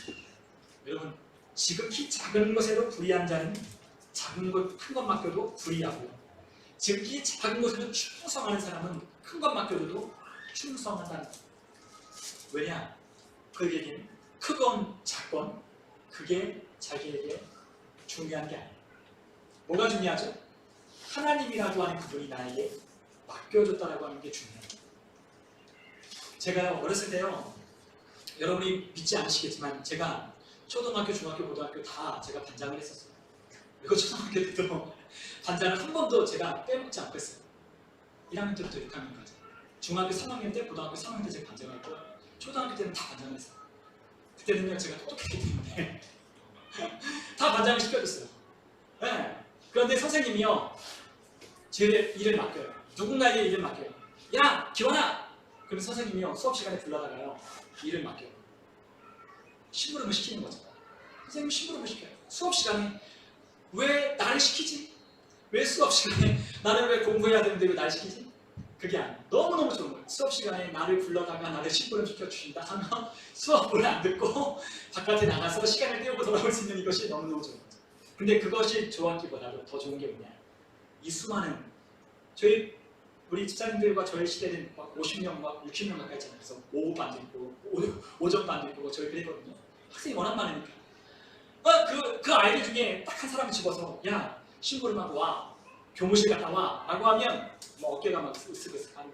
여러분, 지극히 작은 것에도 불의한 자는 작은 것, 큰 것 맡겨도 불의하고요. 지극히 작은 것에도 충성하는 사람은 큰 것 맡겨도 충성한다는 거예요. 왜냐? 그에게는 크건 작건 그게 자기에게 중요한 게 아니에요. 뭐가 중요하죠? 하나님이라고 하는 그분이 나에게 맡겨줬다라고 하는 게 중요해요. 제가 어렸을 때요, 여러분이 믿지 않으시겠지만 제가 초등학교, 중학교, 고등학교 다 제가 반장을 했었어요. 그리고 초등학교 때도 반장을 한 번도 제가 빼먹지 않고 했어요. 1학년 때부터 6학년까지. 중학교 3학년 때, 고등학교 3학년 때 제가 반장을 했고 초등학교 때는 다 반장을 했어요. 그때는요 제가 똑똑했기 때문에 다 반장을 시켜줬어요. 네. 그런데 선생님이요 제 일을 맡겨요. 누군가에게 일을 맡겨요. 야 기원아! 그럼 선생님이요 수업 시간에 불러다가요 일을 맡겨요. 심부름을 시키는 거죠. 선생님이 심부름을 시켜요. 수업 시간에 왜 나를 시키지? 왜 수업 시간에 나를 왜 공부해야 되는데 왜 나를 시키지? 그게 아니에요. 너무너무 좋은 거예요. 수업 시간에 나를 불러다가 나를 심부름 시켜주신다 하면 수업을 안 듣고 바깥에 나가서 시간을 때우고 돌아올 수 있는 이것이 너무너무 좋은 거죠. 근데 그것이 좋았기보다도 더 좋은 게 뭐냐? 이 수많은 우리 집사님들과 저희 시대는 막 50명, 막 60명 가까이 있잖아요. 그래서 5반도 있고 5점반도 있고 저희 그랬거든요. 학생이 워낙 많으니까. 그 아이들 중에 딱 한 사람을 집어서 야 심부름하고 와 교무실 갔다 와 라고 하면 뭐 어깨가 막 으쓱으쓱하고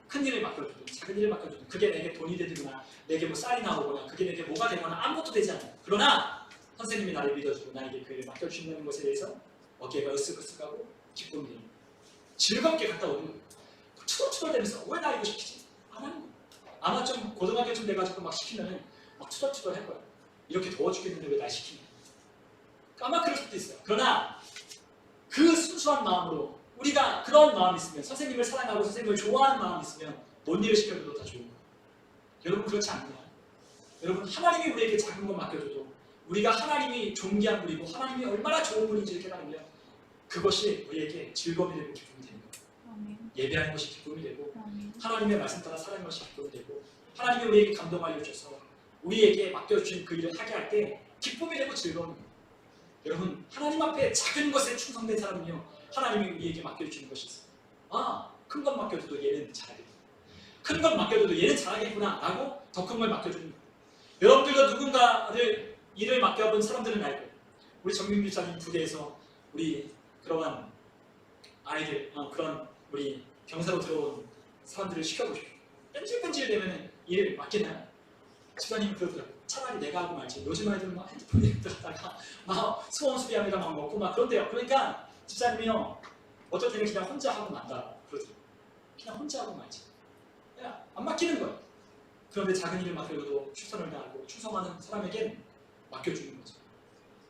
큰 일을 맡겨주든 작은 일을 맡겨주든 그게 내게 돈이 되거나 내게 뭐 쌀이 나오거나 그게 내게 뭐가 되거나 아무것도 되지 않아요. 그러나 선생님이 나를 믿어주고 나에게 그 일을 맡겨주시는 것에 대해서 어깨가 으쓱으쓱하고 기쁨이 됩니다. 즐겁게 갔다 오는 거예요. 투덜투덜대면서 왜 나 이거 시키지? 안 하는 거예요. 아마 좀 고등학교쯤 돼가지고 막 시키면은 막 투덜투덜 할 거예요. 이렇게 더워 죽겠는데 왜 날 시키냐? 아마 그럴 수도 있어요. 그러나 그 순수한 마음으로 우리가 그런 마음이 있으면 선생님을 사랑하고 선생님을 좋아하는 마음이 있으면 뭔 일을 시켜줘도 다 좋은 거예요. 여러분 그렇지 않나요? 여러분 하나님이 우리에게 작은 것 맡겨줘도 우리가 하나님이 존귀한 분이고 하나님이 얼마나 좋은 분인지를 깨달으면 그것이 우리에게 즐거움이 되고 기쁨이 되는 거예요. 예배하는 것이 기쁨이 되고 하나님의 말씀 따라 살아가는 것이 기쁨이 되고 하나님이 우리에게 감동하여 주셔서 우리에게 맡겨주신 그 일을 하게 할 때 기쁨이 되고 즐거움이 돼요. 여러분 하나님 앞에 작은 것에 충성된 사람은요 하나님이 우리에게 맡겨주시는 것이 있어요. 큰 것 맡겨줘도 얘는 잘하겠구나. 큰 것 맡겨줘도 얘는 잘하겠구나 라고 더 큰 걸 맡겨주는 거예요. 여러분들도 누군가를 일을 맡겨본 사람들은 알고 우리 정민규 집사님 부대에서 우리 그러한 아이들 그런 우리 병사로 들어온 사람들을 시켜보십시오. 뺀질뺀질 되면 일 맡기나요? 집사님이 그러더라고요. 차라리 내가 하고 말지. 요즘 아이들은 막 핸드폰 들었다가 막 수원 수리함에다 막 먹고 막 그런데요. 그러니까 집사님이요 어떨 때는 그냥 혼자 하고 만다 그러더라고요. 그냥 혼자 하고 말지. 그냥 안 맡기는 거예요. 그런데 작은 일을 맡겨도 최선을 다하고 충성하는 사람에겐 맡겨주는 거죠.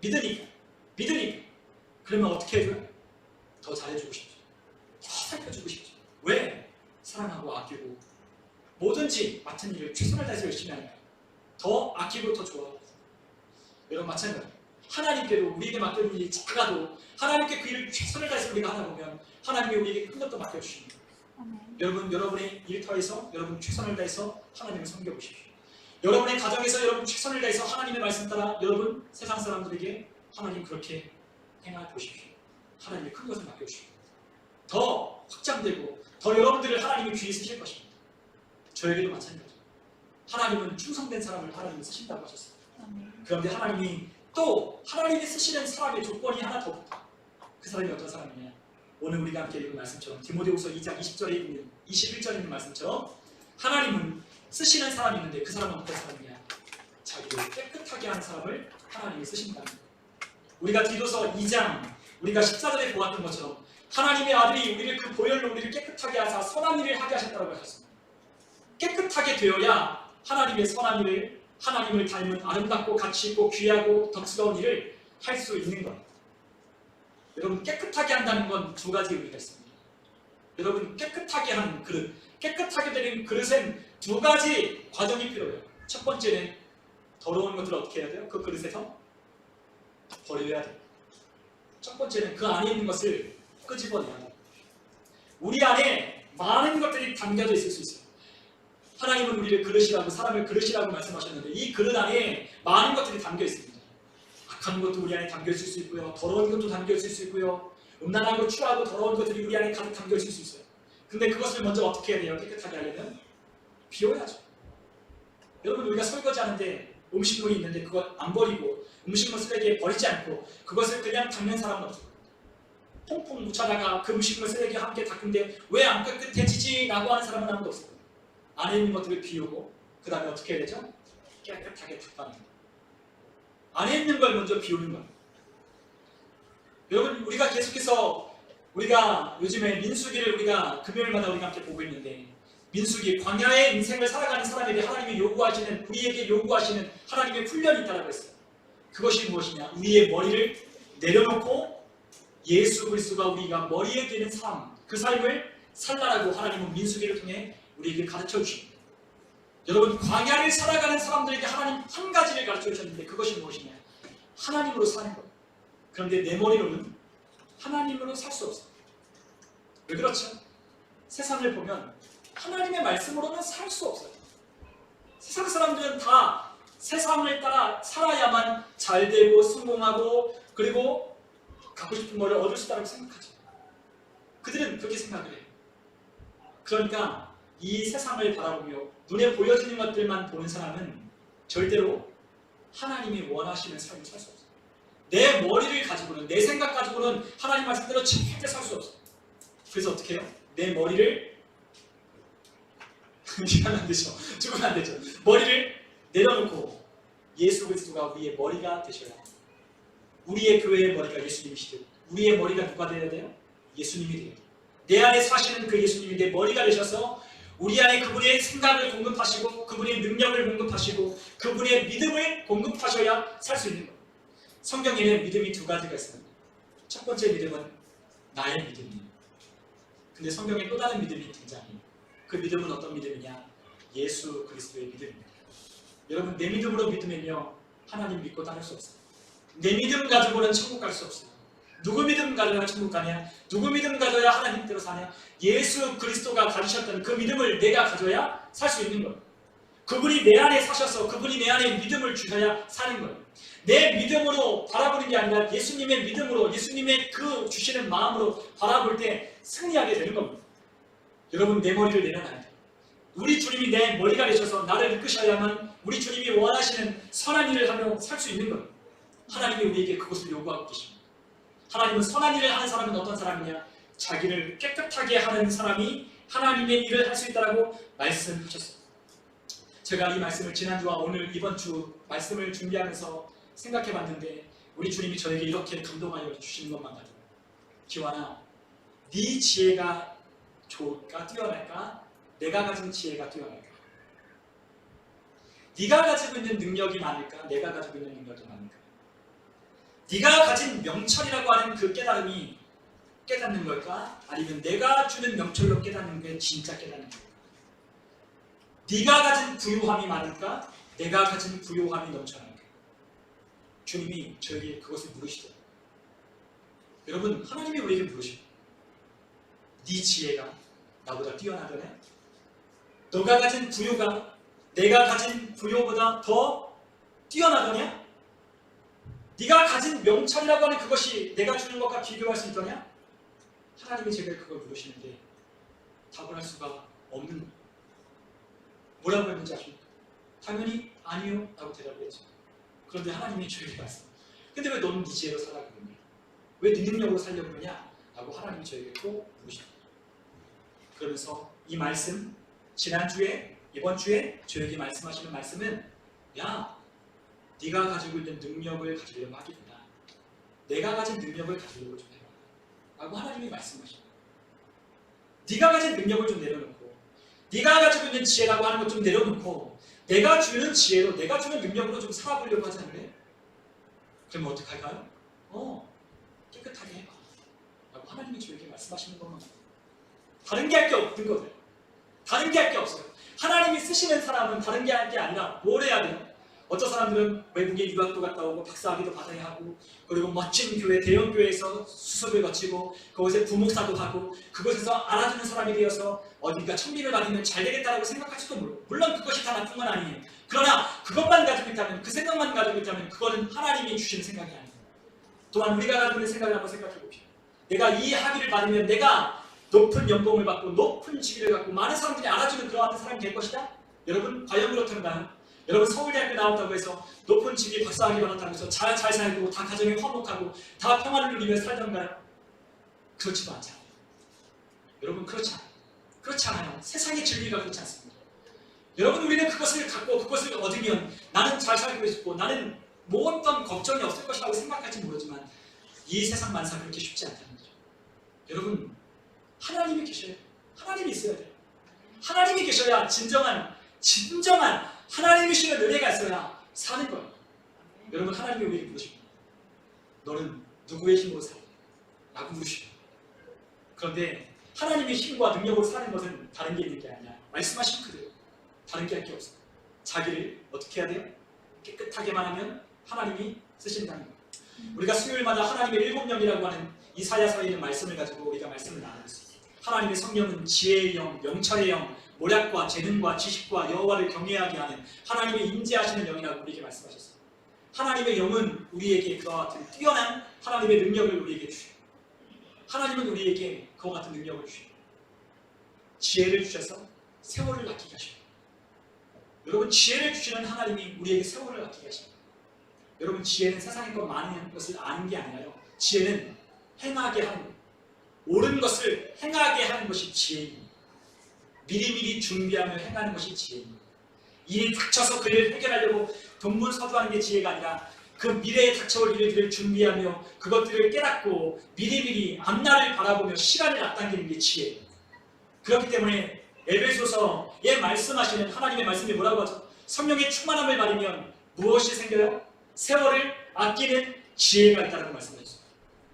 믿으니까. 그러면 어떻게 해줘요? 더 잘해주고 싶죠. 더 살펴주고 싶죠. 왜? 사랑하고 아끼고 뭐든지 맡은 일을 최선을 다해서 열심히 하니까 더 아끼고 더 좋아하고. 여러분 마찬가지예요. 하나님께도 우리에게 맡겨진 일이 작아도 하나님께 그 일을 최선을 다해서 우리가 하다 보면 하나님이 우리에게 큰 것도 맡겨주십니다. 여러분 여러분의 일터에서 여러분 최선을 다해서 하나님을 섬겨보십시오. 여러분의 가정에서 여러분 최선을 다해서 하나님의 말씀 따라 여러분 세상 사람들에게 하나님 그렇게 행해 보십시오. 하나님이 큰 것을 맡겨주십니다. 더 확장되고 더 여러분들을 하나님이 귀히 쓰실 것입니다. 저에게도 마찬가지입니다. 하나님은 충성된 사람을 하나님이 쓰신다고 하셨어요. 그런데 하나님이 또 하나님이 쓰시는 사람의 조건이 하나 더 붙어요. 그 사람이 어떤 사람이냐? 오늘 우리가 함께 읽은 말씀처럼 디모데후서 2장 20절에 있는 21절에 있는 말씀처럼 하나님은 쓰시는 사람이 있는데 그 사람은 어떤 사람이냐? 자기를 깨끗하게 하는 사람을 하나님이 쓰신다는 거예요. 우리가 디도서 2장 우리가 14절에 보았던 것처럼 하나님의 아들이 우리를 그 보혈로 우리를 깨끗하게 하사 선한 일을 하게 하셨다고 하셨습니다. 깨끗하게 되어야 하나님의 선한 일을, 하나님을 닮은 아름답고 가치 있고 귀하고 덕스러운 일을 할 수 있는 것. 여러분, 깨끗하게 한다는 건 두 가지 의미가 있습니다. 여러분, 깨끗하게 하는 그릇, 깨끗하게 되는 그릇엔 두 가지 과정이 필요해요. 첫 번째는 더러운 것들을 어떻게 해야 돼요? 그 그릇에서 버려야 돼요. 첫 번째는 그 안에 있는 것을 끄집어내야 돼요. 우리 안에 많은 것들이 담겨져 있을 수 있어요. 하나님은 우리를 그릇이라고, 사람을 그릇이라고 말씀하셨는데 이 그릇 안에 많은 것들이 담겨 있습니다. 악한 것도 우리 안에 담겨 있을 수 있고요, 더러운 것도 담겨 있을 수 있고요, 음란하고 추하고 더러운 것들이 우리 안에 가득 담겨 있을 수 있어요. 근데 그것을 먼저 어떻게 해야 돼요? 깨끗하게 하려면 비워야죠. 여러분, 우리가 설거지하는데 음식물이 있는데 그걸 안 버리고 음식물 쓰레기에 버리지 않고 그것을 그냥 닦는 사람은 없어요. 퐁퐁 묻혀다가 그 음식물 쓰레기와 함께 닦는데 왜 안 깨끗해지지? 라고 하는 사람은 아무도 없어요. 안에 있는 것들을 비우고 그 다음에 어떻게 해야 되죠? 깨끗하게 닦아내는 거예요. 안에 있는 걸 먼저 비우는 거예요. 여러분, 우리가 계속해서 우리가 요즘에 민수기를 우리가 금요일마다 우리가 함께 보고 있는데, 민수기, 광야의 인생을 살아가는 사람에게 하나님이 요구하시는, 우리에게 요구하시는 하나님의 훈련이 있다고 했어요. 그것이 무엇이냐? 우리의 머리를 내려놓고 예수 그리스도가 우리가 머리에 되는 삶, 그 삶을 살라라고 하나님은 민수기를 통해 우리에게 가르쳐 주십니다. 여러분, 광야를 살아가는 사람들에게 하나님 한 가지를 가르쳐 주셨는데 그것이 무엇이냐? 하나님으로 사는 것. 그런데 내 머리로는 하나님으로 살 수 없어요. 왜 그렇죠? 세상을 보면 하나님의 말씀으로는 살 수 없어요. 세상 사람들은 다 세상을 따라 살아야만 잘 되고 성공하고 그리고 갖고 싶은 것을 얻을 수 있다고 생각하죠. 그들은 그렇게 생각을 해요. 그러니까 이 세상을 바라보며 눈에 보여지는 것들만 보는 사람은 절대로 하나님이 원하시는 삶을 살 수 없어요. 내 머리를 가지고는, 내 생각 가지고는 하나님 말씀대로 절대 살 수 없어요. 그래서 어떻게 해요? 내 머리를 죽으면 안 되죠. 죽으면 안 되죠. 머리를 내려놓고 예수 그리스도가 우리의 머리가 되셔야 합니다. 우리의 교회의 머리가 예수님이시듯 우리의 머리가 누가 되어야 돼요? 예수님이 돼요. 내 안에 사시는 그 예수님이 내 머리가 되셔서 우리 안에 그분의 생각을 공급하시고 그분의 능력을 공급하시고 그분의 믿음을 공급하셔야 살 수 있는 거예요. 성경에는 믿음이 두 가지가 있습니다. 첫 번째 믿음은 나의 믿음이에요. 근데 성경에 또 다른 믿음이 등장해요. 그 믿음은 어떤 믿음이냐? 예수 그리스도의 믿음입니다. 여러분, 내 믿음으로 믿으면요 하나님 믿고 따를 수 없어요. 내 믿음 가지고는 천국 갈 수 없어요. 누구 믿음 가져야 천국 가냐? 누구 믿음 가져야 하나님께로 사냐? 예수 그리스도가 가지셨던 그 믿음을 내가 가져야 살 수 있는 거예요. 그분이 내 안에 사셔서 그분이 내 안에 믿음을 주셔야 사는 거예요. 내 믿음으로 바라보는 게 아니라 예수님의 믿음으로, 예수님의 그 주시는 마음으로 바라볼 때 승리하게 되는 겁니다. 여러분, 내 머리를 내려놔야 돼요. 우리 주님이 내 머리가 되셔서 나를 이끄셔야만 우리 주님이 원하시는 선한 일을 하며 살 수 있는 거예요. 하나님이 우리에게 그것을 요구하고 계십니다. 하나님은 선한 일을 하는 사람은 어떤 사람이냐? 자기를 깨끗하게 하는 사람이 하나님의 일을 할 수 있다고 말씀하셨어요. 제가 이 말씀을 지난주와 오늘 이번 주 말씀을 준비하면서 생각해 봤는데 우리 주님이 저에게 이렇게 감동하여 주시는 것만 같아요. 기완아, 네 지혜가 좋을까 뛰어날까? 내가 가진 지혜가 뛰어날까? 네가 가지고 있는 능력이 많을까? 내가 가지고 있는 능력이 많을까? 네가 가진 명철이라고 하는 그 깨달음이 깨닫는 걸까? 아니면 내가 주는 명철로 깨닫는 게 진짜 깨닫는 걸까? 네가 가진 부유함이 많을까? 내가 가진 부유함이 넘쳐날까? 주님이 저에게 그것을 물으시더라고요. 여러분, 하나님이 우리에게 물으십니다. 네 지혜가 나보다 뛰어나더냐? 너가 가진 부유가 내가 가진 부유보다 더 뛰어나더냐? 네가 가진 명철이라고 하는 그것이 내가 주는 것과 비교할 수 있더냐? 하나님이 제가 그걸 물으시는데 답을 할 수가 없는 거예요. 뭐라고 했는지 아십니까? 당연히 아니요 라고 대답을 했죠. 그런데 하나님이 저에게 말씀, 근데 왜 너는 네 지혜로 살아가고 있냐? 왜 네 능력으로 살려고 그러냐? 라고 하나님이 저에게 또 물으십니다. 그러면서 이 말씀, 지난주에 이번 주에 저에게 말씀하시는 말씀은, 야, 네가 가지고 있는 능력을 가지려고 하기보다 내가 가진 능력을 가지려고 좀 해봐 라고 하나님이 말씀하십니다. 네가 가진 능력을 좀 내려놓고 네가 가지고 있는 지혜라고 하는 것 좀 내려놓고 내가 주는 지혜로 내가 주는 능력으로 좀 살아보려고 하지 않을래? 그러면 어떡할까요? 깨끗하게 해봐 라고 하나님이 저에게 말씀하시는 것만 다른 게 할 게 없는 거예요. 다른 게 할 게 없어요. 하나님이 쓰시는 사람은 다른 게 할 게 아니라 뭘 해야 돼요? 어떤 사람들은 외국에 유학도 갔다 오고 박사학위도 받아야 하고 그리고 멋진 교회, 대형 교회에서 수습을 거치고 그곳에 부목사도 하고 그곳에서 알아주는 사람이 되어서 어딘가 천비를 받으면 잘 되겠다라고 생각할지도 모르고 물론 그것이 다 나쁜 건 아니에요. 그러나 그것만 가지고 있다면 그 생각만 가지고 있다면 그거는 하나님이 주시는 생각이 아니에요. 또한 우리가 가지고 있는 생각을 한번 생각해 봅시다. 내가 이 학위를 받으면 내가 높은 연봉을 받고 높은 직위를 갖고 많은 사람들이 알아주는 그러한 사람이 될 것이다? 여러분 과연 그렇던가요? 여러분 서울대학교 나왔다고 해서 높은 직위 박사학위 받았다고 해서 잘 살고 다 가정에 화목하고 다 평화를 누리며 살던가요? 그렇지도 않지 않아요. 여러분 그렇지 않아요. 그렇지 않아요. 세상의 진리가 그렇지 않습니다. 여러분 우리는 그것을 갖고 그것을 얻으면 나는 잘 살고 있고 나는 뭐 어떤 걱정이 없을 것이라고 생각할지 모르지만 이 세상 만사 그렇게 쉽지 않다는 거죠. 여러분 하나님이 계셔야 돼요. 하나님이 있어야 돼요. 하나님이 계셔야 진정한 하나님이 주시는 은혜가 있어야 사는 거예요. 여러분 하나님이 우리에게 부르십니다. 너는 누구의 힘으로 살래? 라고 부르십니다. 그런데 하나님의 힘과 능력으로 사는 것은 다른 게 있는 게 아니라 말씀하신 그대로 다른 게 할 게 없어요. 자기를 어떻게 해야 돼요? 깨끗하게만 하면 하나님이 쓰신다는 거예요. 우리가 수요일마다 하나님의 7명이라고 하는 이사야서에 있는 말씀을 가지고 우리가 말씀을 나누고 있습니다. 하나님의 성령은 지혜의 영, 명철의 영, 모략과 재능과 지식과 여호와를 경외하게 하는 하나님의 임재하시는 영이라고 우리에게 말씀하셨어요. 하나님의 영은 우리에게 그와 같은 뛰어난 하나님의 능력을 우리에게 주시고 하나님은 우리에게 그와 같은 능력을 주시고 지혜를 주셔서 세월을 아끼게 하십니다. 여러분 지혜를 주시는 하나님이 우리에게 세월을 아끼게 하십니다. 여러분 지혜는 세상에 것 많은 것을 아는 게 아니라요. 지혜는 행하게 하는 것, 옳은 것을 행하게 하는 것이 지혜입니다. 미리미리 준비하며 행하는 것이 지혜입니다. 일이 닥쳐서 그 일을 해결하려고 동분서주하는 게 지혜가 아니라 그 미래에 닥쳐올 일들을 준비하며 그것들을 깨닫고 미리미리 앞날을 바라보며 시간을 앞당기는 게 지혜예요. 그렇기 때문에 에베소서에 말씀하시는 하나님의 말씀이 뭐라고 하죠? 성령의 충만함을 받으면 무엇이 생겨요? 세월을 아끼는 지혜가 있다는 말씀하셨어요.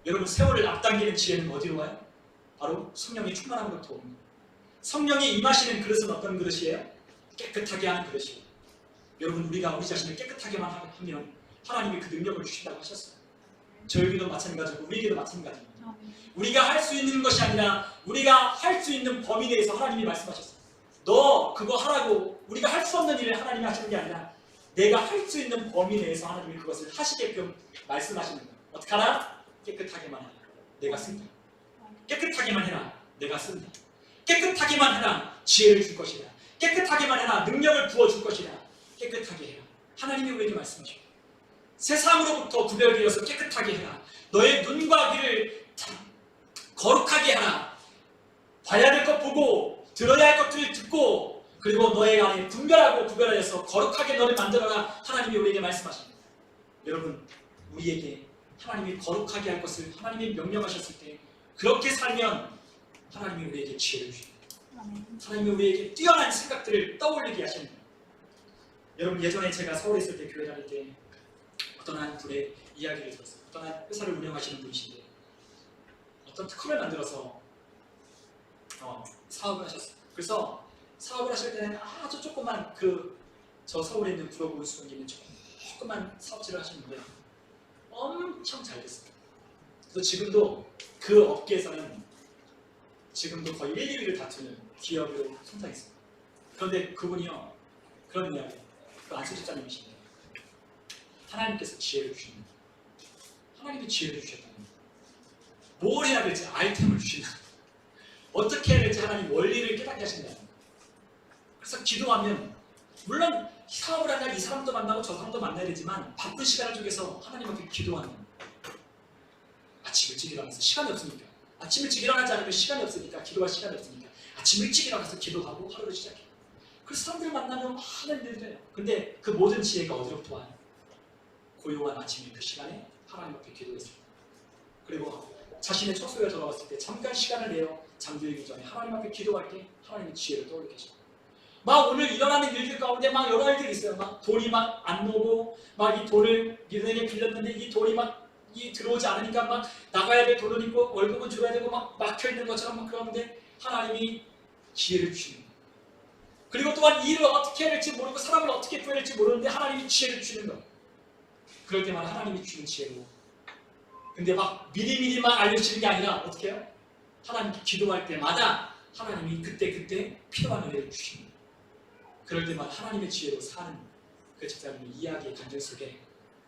여러분 세월을 앞당기는 지혜는 어디로 와요? 바로 성령의 충만함으로부터 옵니다. 성령이 임하시는 그릇은 어떤 그릇이에요? 깨끗하게 하는 그릇이에요. 여러분 우리가 우리 자신을 깨끗하게만 하면 하나님이 그 능력을 주신다고 하셨어요. 저에게도 마찬가지고 우리에게도 마찬가지입니다. 우리가 할 수 있는 것이 아니라 우리가 할 수 있는 범위 내에서 하나님이 말씀하셨어요. 너 그거 하라고 우리가 할 수 없는 일을 하나님이 하시는 게 아니라 내가 할 수 있는 범위 내에서 하나님이 그것을 하시게끔 말씀하시는 거예요. 어떻게 하라? 깨끗하게만 해라. 내가 쓴다. 깨끗하게만 해라. 내가 쓴다. 깨끗하게만 해라. 지혜를 줄 것이다. 깨끗하게만 해라. 능력을 부어줄 것이다. 깨끗하게 해라. 하나님이 우리에게 말씀하십니다. 세상으로부터 구별되어서 깨끗하게 해라. 너의 눈과 귀를 거룩하게 하라. 봐야 될 것 보고 들어야 할 것들을 듣고 그리고 너의 안에 분별하고 구별하여서 거룩하게 너를 만들어라. 하나님이 우리에게 말씀하십니다. 여러분 우리에게 하나님이 거룩하게 할 것을 하나님이 명령하셨을 때 그렇게 살면 하나님이 우리에게 지혜를 주십니다. 하나님이 우리에게 뛰어난 생각들을 떠올리게 하십니다. 여러분 예전에 제가 서울에 있을 때 교회 다닐 때 어떤 한 분의 이야기를 들었어요. 어떤 한 회사를 운영하시는 분이신데 어떤 특허를 만들어서 사업을 하셨어요. 그래서 사업을 하실 때는 아주 조그만 저 서울에 있는 구로구 운수동에 있는 조그만 사업체를 하셨는데 엄청 잘 됐어요. 그래서 지금도 그 업계에서는 지금도 거의 1, 2위를 다투는 기업으로 성장했습니다. 그런데 그분이요 그런 이야기, 그 안수 집사님이신데 하나님께서 지혜를 주십니다. 하나님이 지혜를 주셨다는 거예요. 뭘 해야 될지 아이템을 주신다. 어떻게 해야 될지 하나님 원리를 깨닫게 하신다는 거예요. 그래서 기도하면 물론 사업을 하냐 이 사람도 만나고 저 사람도 만나야 되지만 바쁜 시간을 쪼개서 하나님 앞에 기도하는 아침 일찍 일어나서 시간이 없으니까 아침 일찍 일어나지 않으면 시간이 없으니까 기도할 시간이 없으니까 아침 일찍 일어나서 기도하고 하루를 시작해요. 그래서 사람들 만나면 많은 일을 해요. 근데 그 모든 지혜가 어디로부터 와요? 고요한 아침의 그 시간에 하나님 앞에 기도했어요. 그리고 자신의 처소에 돌아왔을 때 잠깐 시간을 내어 잠들기 전에 하나님 앞에 기도할 때 하나님의 지혜를 떠올리게 하십니다. 막 오늘 일어나는 일들 가운데 막 여러 일들이 있어요. 막 돈이 막 안 오고, 막 이 돈을 믿음에게 빌렸는데 이 돈이 막 들어오지 않으니까 막 나가야 될 돈은 있고 월급은 줘야 되고 막 막혀 있는 것처럼 막 그러는데 하나님이 기회를 주시는 거예요. 그리고 또한 이 일을 어떻게 해야 될지 모르고 사람을 어떻게 구해야 될지 모르는데 하나님이 지혜를 주시는 거예요. 그럴 때만 하나님이 주는 지혜로. 근데 막 미리미리만 알려주시는 게 아니라 어떻게 해요? 하나님께 기도할 때마다 하나님이 그때 필요한 은혜를 주십니다. 그럴 때마다 하나님의 지혜로 사는 그 집사님의 이야기의 간증 속에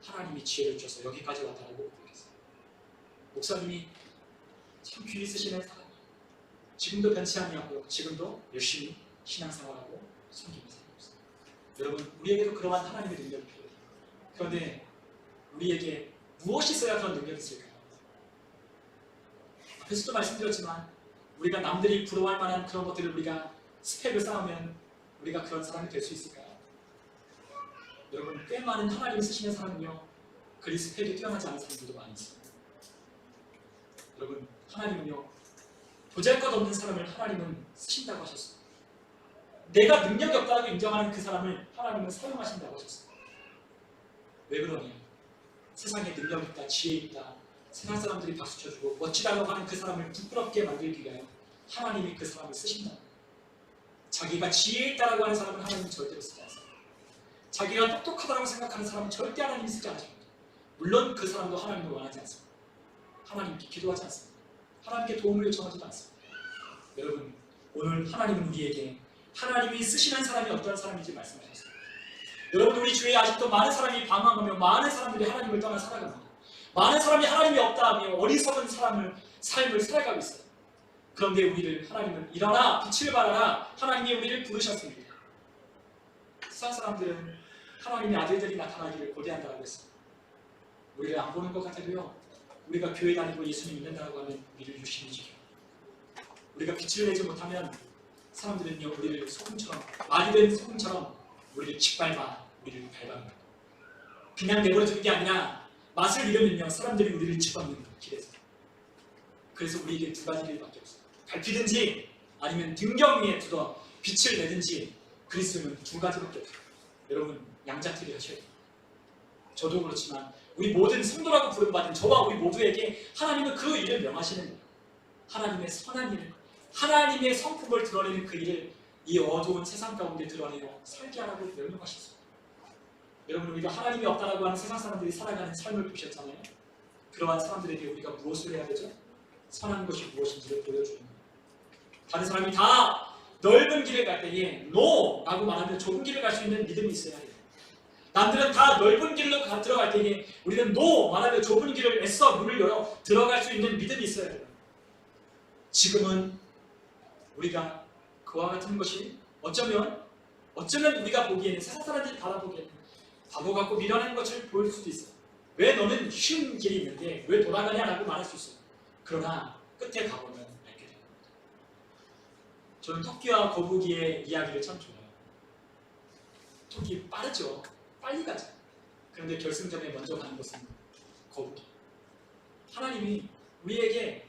하나님이 지혜를 주셔서 여기까지 왔다고 고백했어요. 목사님이 참 귀히 쓰시는 사람이에요. 지금도 변치 아니하고 지금도 열심히 신앙생활하고 섬기며 살고 있어요. 여러분, 우리에게도 그러한 하나님의 능력이 필요해요. 그런데 우리에게 무엇이 있어야 그런 능력이 있을까요? 앞에서도 말씀드렸지만 우리가 남들이 부러워할 만한 그런 것들을 우리가 스펙을 쌓으면 우리가 그런 사람이 될 수 있을까요? 여러분, 꽤 많은 하나님이 쓰시는 사람은요, 그리 스펙이 뛰어나지 않은 사람들도 많이 있습니다. 여러분, 하나님은요, 보잘것없는 사람을 하나님은 쓰신다고 하셨어요. 내가 능력이 없다고 인정하는 그 사람을 하나님은 사용하신다고 하셨어요. 왜 그러냐? 세상에 능력 있다, 지혜 있다, 세상 사람들이 박수 쳐주고 멋지다고 하는 그 사람을 부끄럽게 만들기 위하여 하나님이 그 사람을 쓰신다. 자기가 지혜 있다고 하는 사람은 하나님은 절대로 쓰지 않습니다. 자기가 똑똑하다고 생각하는 사람은 절대 하나님이 쓰지 않으십니다. 물론 그 사람도 하나님을 원하지 않습니다. 하나님께 기도하지 않습니다. 하나님께 도움을 요청하지도 않습니다. 여러분, 오늘 하나님은 우리에게 하나님이 쓰시는 사람이 어떤 사람인지 말씀하셨습니다. 여러분, 우리 주위에 아직도 많은 사람이 방황하며 많은 사람들이 하나님을 떠나 살아갑니다. 많은 사람이 하나님이 없다 하며 어리석은 삶을 살아가고 있어요. 그런데 우리를 하나님은 일어나 빛을 발하라, 하나님이 우리를 부르셨습니다. 세상 사람들은 하나님의 아들들이 나타나기를 고대한다고 했습니다. 우리를 안 보는 것 같아도요, 우리가 교회 다니고 예수님 믿는다고 하면 우리를 유심히 지켜. 우리가 빛을 내지 못하면 사람들은요, 우리를 소금처럼, 말이 된 소금처럼 우리를 짓밟아, 우리를 밟아갑니다. 그냥 내버려두는 게 아니라 맛을 잃으면요, 사람들이 우리를 짓밟는 길에서. 그래서 우리에게 두 가지 길밖에 없어요. 밟히든지 아니면 등경 위에 두어 빛을 내든지, 그리스도는 두 가지밖에 없어요. 여러분, 양자택일 하셔야 돼요. 저도 그렇지만 우리 모든 성도라고 부름받은 저와 우리 모두에게 하나님은 그 일을 명하시는 거예요. 하나님의 선한 일, 하나님의 성품을 드러내는 그 일을 이 어두운 세상 가운데 드러내어 살게 하라고 명령하셨어요. 여러분, 우리가 하나님이 없다라고 하는 세상 사람들이 살아가는 삶을 보셨잖아요. 그러한 사람들에게 우리가 무엇을 해야 되죠? 선한 것이 무엇인지를 보여주는 거예요. 다른 사람이 다 넓은 길을 갈 때에 NO! 라고 말하면 좁은 길을 갈 수 있는 믿음이 있어야 해요. 남들은 다 넓은 길로 들어갈 때에 우리는 NO! 말하면 좁은 길을 애써 문을 열어 들어갈 수 있는 믿음이 있어야 돼요. 지금은 우리가 그와 같은 것이 어쩌면 우리가 보기에는, 세상 사람들이 바라보기에는 바보 같고 미련한 것을 보일 수도 있어요. 왜 너는 쉬운 길이 있는데 왜 돌아가냐라고 말할 수 있어요. 그러나 끝에 가보면 알게 됩니다. 저는 토끼와 거북이의 이야기를 참 좋아해요. 토끼 빠르죠. 빨리 가죠. 그런데 결승점에 먼저 가는 것은 거북이. 하나님이 우리에게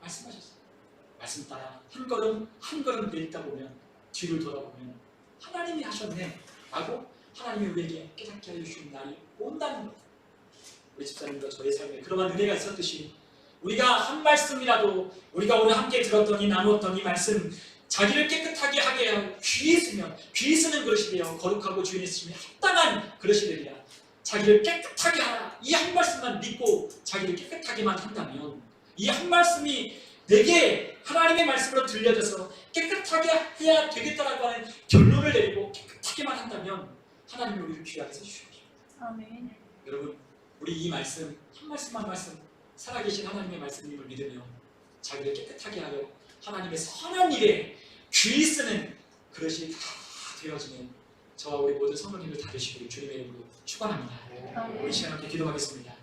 말씀하셨어요. 말씀 따라 한 걸음 내딛다 보면, 뒤를 돌아보면 하나님이 하셨네 라고 하나님이 우리에게 깨닫게 해주시는 날이 온다는 거예요. 우리 집사님과 저의 삶에 그러한 은혜가 있었듯이 우리가 한 말씀이라도, 우리가 오늘 함께 들었던 이 나누었던 이 말씀, 자기를 깨끗하게 하게 하고 귀히 쓰는 그릇이 되어 거룩하고 주인의 쓰심에 합당한 그릇이 되리라. 자기를 깨끗하게 하라. 이 한 말씀만 믿고 자기를 깨끗하게만 한다면, 이 한 말씀이 내게 하나님의 말씀으로 들려져서 깨끗하게 해야 되겠다라고 하는 결론을 내리고 깨끗하게만 한다면 하나님이 우리를 귀하게 써주십니다. 아멘. 여러분, 우리 이 말씀, 한 말씀 한 말씀 살아계신 하나님의 말씀임을 믿으며 자기를 깨끗하게 하여 하나님의 선한 일에 귀히 쓰는 그릇이 다 되어지는 저와 우리 모든 성도님들 다 되시기를 주님의 이름으로 축원합니다. 우리 시간 함께 기도하겠습니다.